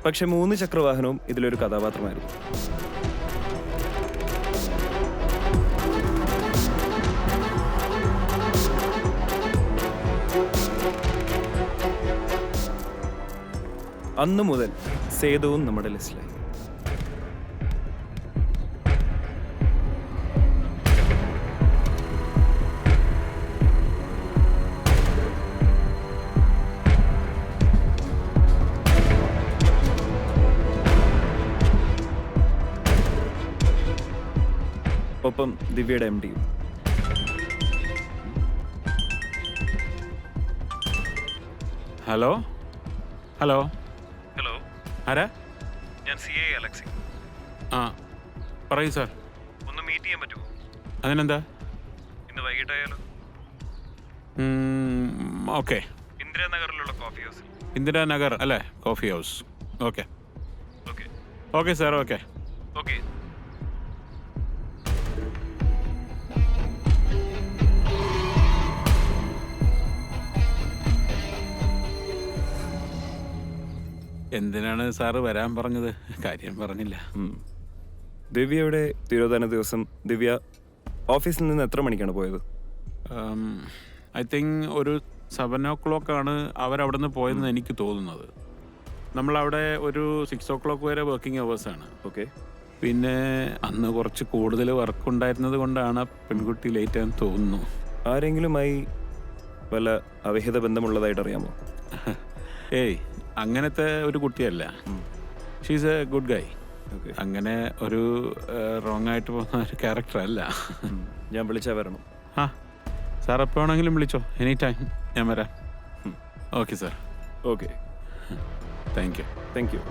പക്ഷെ 3 ചക്രവാഹനവും ഇതിലൊരു കഥാപാത്രമായിരുന്നു. അന്നു മുതൽ സേതുവും നമ്മുടെ ലിസ്റ്റിലായി. ഒപ്പം ദിവ്യയുടെ MD-യും. ഹലോ ഹലോ ഹലോ, ആരാ? ഞാൻ CA അലക്സി. ആ പറയൂ സാർ. ഒന്ന് മീറ്റ് ചെയ്യാൻ പറ്റുമോ? അതിനെന്താ? ഇന്ന് വൈകിട്ടായാലോ? ഓക്കെ. ഇന്ദിരാനഗറിലുള്ള കോഫി ഹൗസിൽ. ഇന്ദിരാനഗർ അല്ലേ? Coffee house. Okay okay okay sir. Okay okay. എന്തിനാണ് സാറ് വരാൻ പറഞ്ഞത്? കാര്യം പറഞ്ഞില്ല. ദിവ്യയുടെ തിരോധാന ദിവസം ദിവ്യ ഓഫീസിൽ നിന്ന് എത്ര മണിക്കാണ് പോയത്? ഐ തിങ്ക് ഒരു 7 o'clock ആണ് അവരവിടെ നിന്ന് പോയെന്ന് എനിക്ക് തോന്നുന്നത്. നമ്മളവിടെ ഒരു 6 o'clock വരെ വർക്കിംഗ് അവേഴ്സാണ്. ഓക്കെ. പിന്നെ അന്ന് കുറച്ച് കൂടുതൽ വർക്ക് ഉണ്ടായിരുന്നത് കൊണ്ടാണ് പെൺകുട്ടി ലേറ്റ് ആണെന്ന് തോന്നുന്നു. ആരെങ്കിലുമായി വല്ല അവിഹിത ബന്ധമുള്ളതായിട്ട് അറിയാമോ? ഏയ്, അങ്ങനത്തെ ഒരു കുട്ടിയല്ല. ഷീസ് എ ഗുഡ് ഗൈ. അങ്ങനെ ഒരു റോങ് ആയിട്ട് പോകുന്ന ഒരു ക്യാരക്ടർ അല്ല. ഞാൻ വിളിച്ചാൽ വരണം? ആ സാർ എപ്പോൾ വേണമെങ്കിലും വിളിച്ചോ, എനി ടൈം ഞാൻ വരാം. Okay sir. Okay, thank U. Thank you.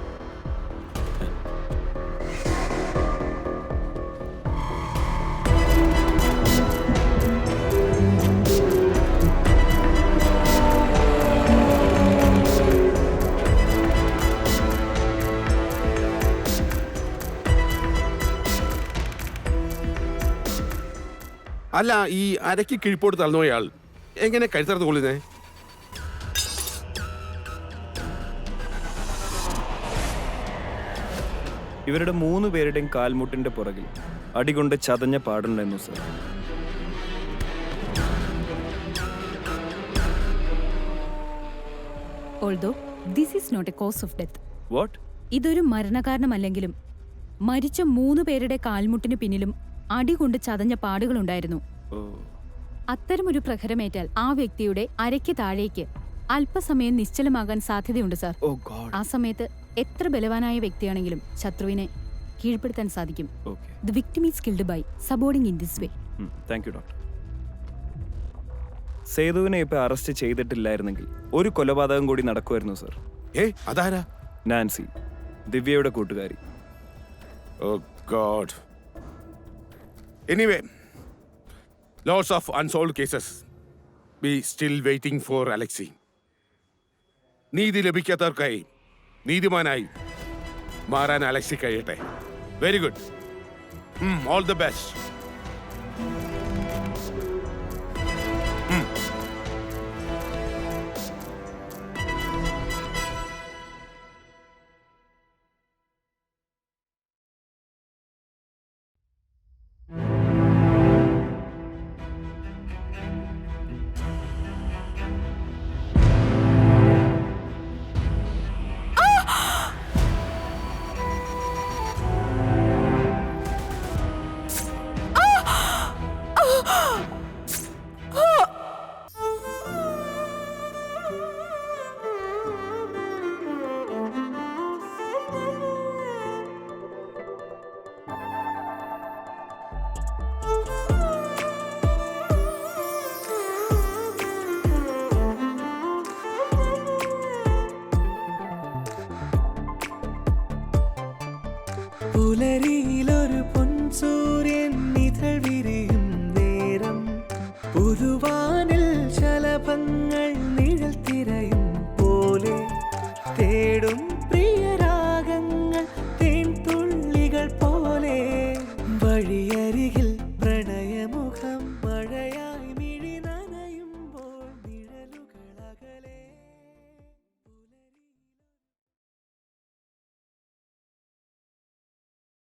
അല്ല, ഈ അരയ്ക്ക് കിഴിപ്പോട്ട് തളർന്നുപോയാൾ എങ്ങനെ കഴുത്തറത്ത് കൊള്ളുന്നേ? ഇവരുടെ 3 പേരുടെയും കാൽമുട്ടിന്റെ പുറകിൽ അടികൊണ്ട് ചതഞ്ഞ പാടുണ്ടായിരുന്നു sir. Although this is not a cause of death. What? ഇതൊരു മരണകാരണമല്ലെങ്കിലും മരിച്ച 3 പേരുടെ കാൽമുട്ടിന് പിന്നിലും അടികൊണ്ട് ചതഞ്ഞ പാടുകളുണ്ടായിരുന്നു. അത്തരമൊരു പ്രഹരമേറ്റാൽ ആ വ്യക്തിയുടെ അരയ്ക്ക് താഴേക്ക് അല്പസമയം നിശ്ചലമാകാൻ സാധ്യതയുണ്ട് സാർ. ആ സമയത്ത് എത്ര ബലവാനായ വ്യക്തിയാണെങ്കിലും ശത്രുവിനെ കീഴ്പ്പെടുത്താൻ സാധിക്കും. The victim is killed by സബോർഡിംഗ് in this way. Thank you doctor. സേതുവിനെ ഇപ്പൊ അറസ്റ്റ് ചെയ്തിട്ടില്ലായിരുന്നെങ്കിൽ ഒരു കൊലപാതകം കൂടി നടക്കുമായിരുന്നു സർ. അതാരാ? നാൻസി, ദിവ്യയുടെ കൂട്ടുകാരി. Oh God. Anyway, lots of unsolved cases. We still waiting for Alexei. നീതി ലഭിക്കാത്തവർക്കായി നീതിമാനായി മാറാൻ അലക്സി കഴിയട്ടെ. Very good. All the best. പുലരിയിലൊരു പൊൻസൂര്യൻ നിഴൽ വിരിയും നേരം, പുതുവാനിൽ ശലഭങ്ങൾ നിഴൽ തിരയും പോലെ തേടും പ്രിയരാഗങ്ങൾ തേൻ തുള്ളികൾ പോലെ വഴിയ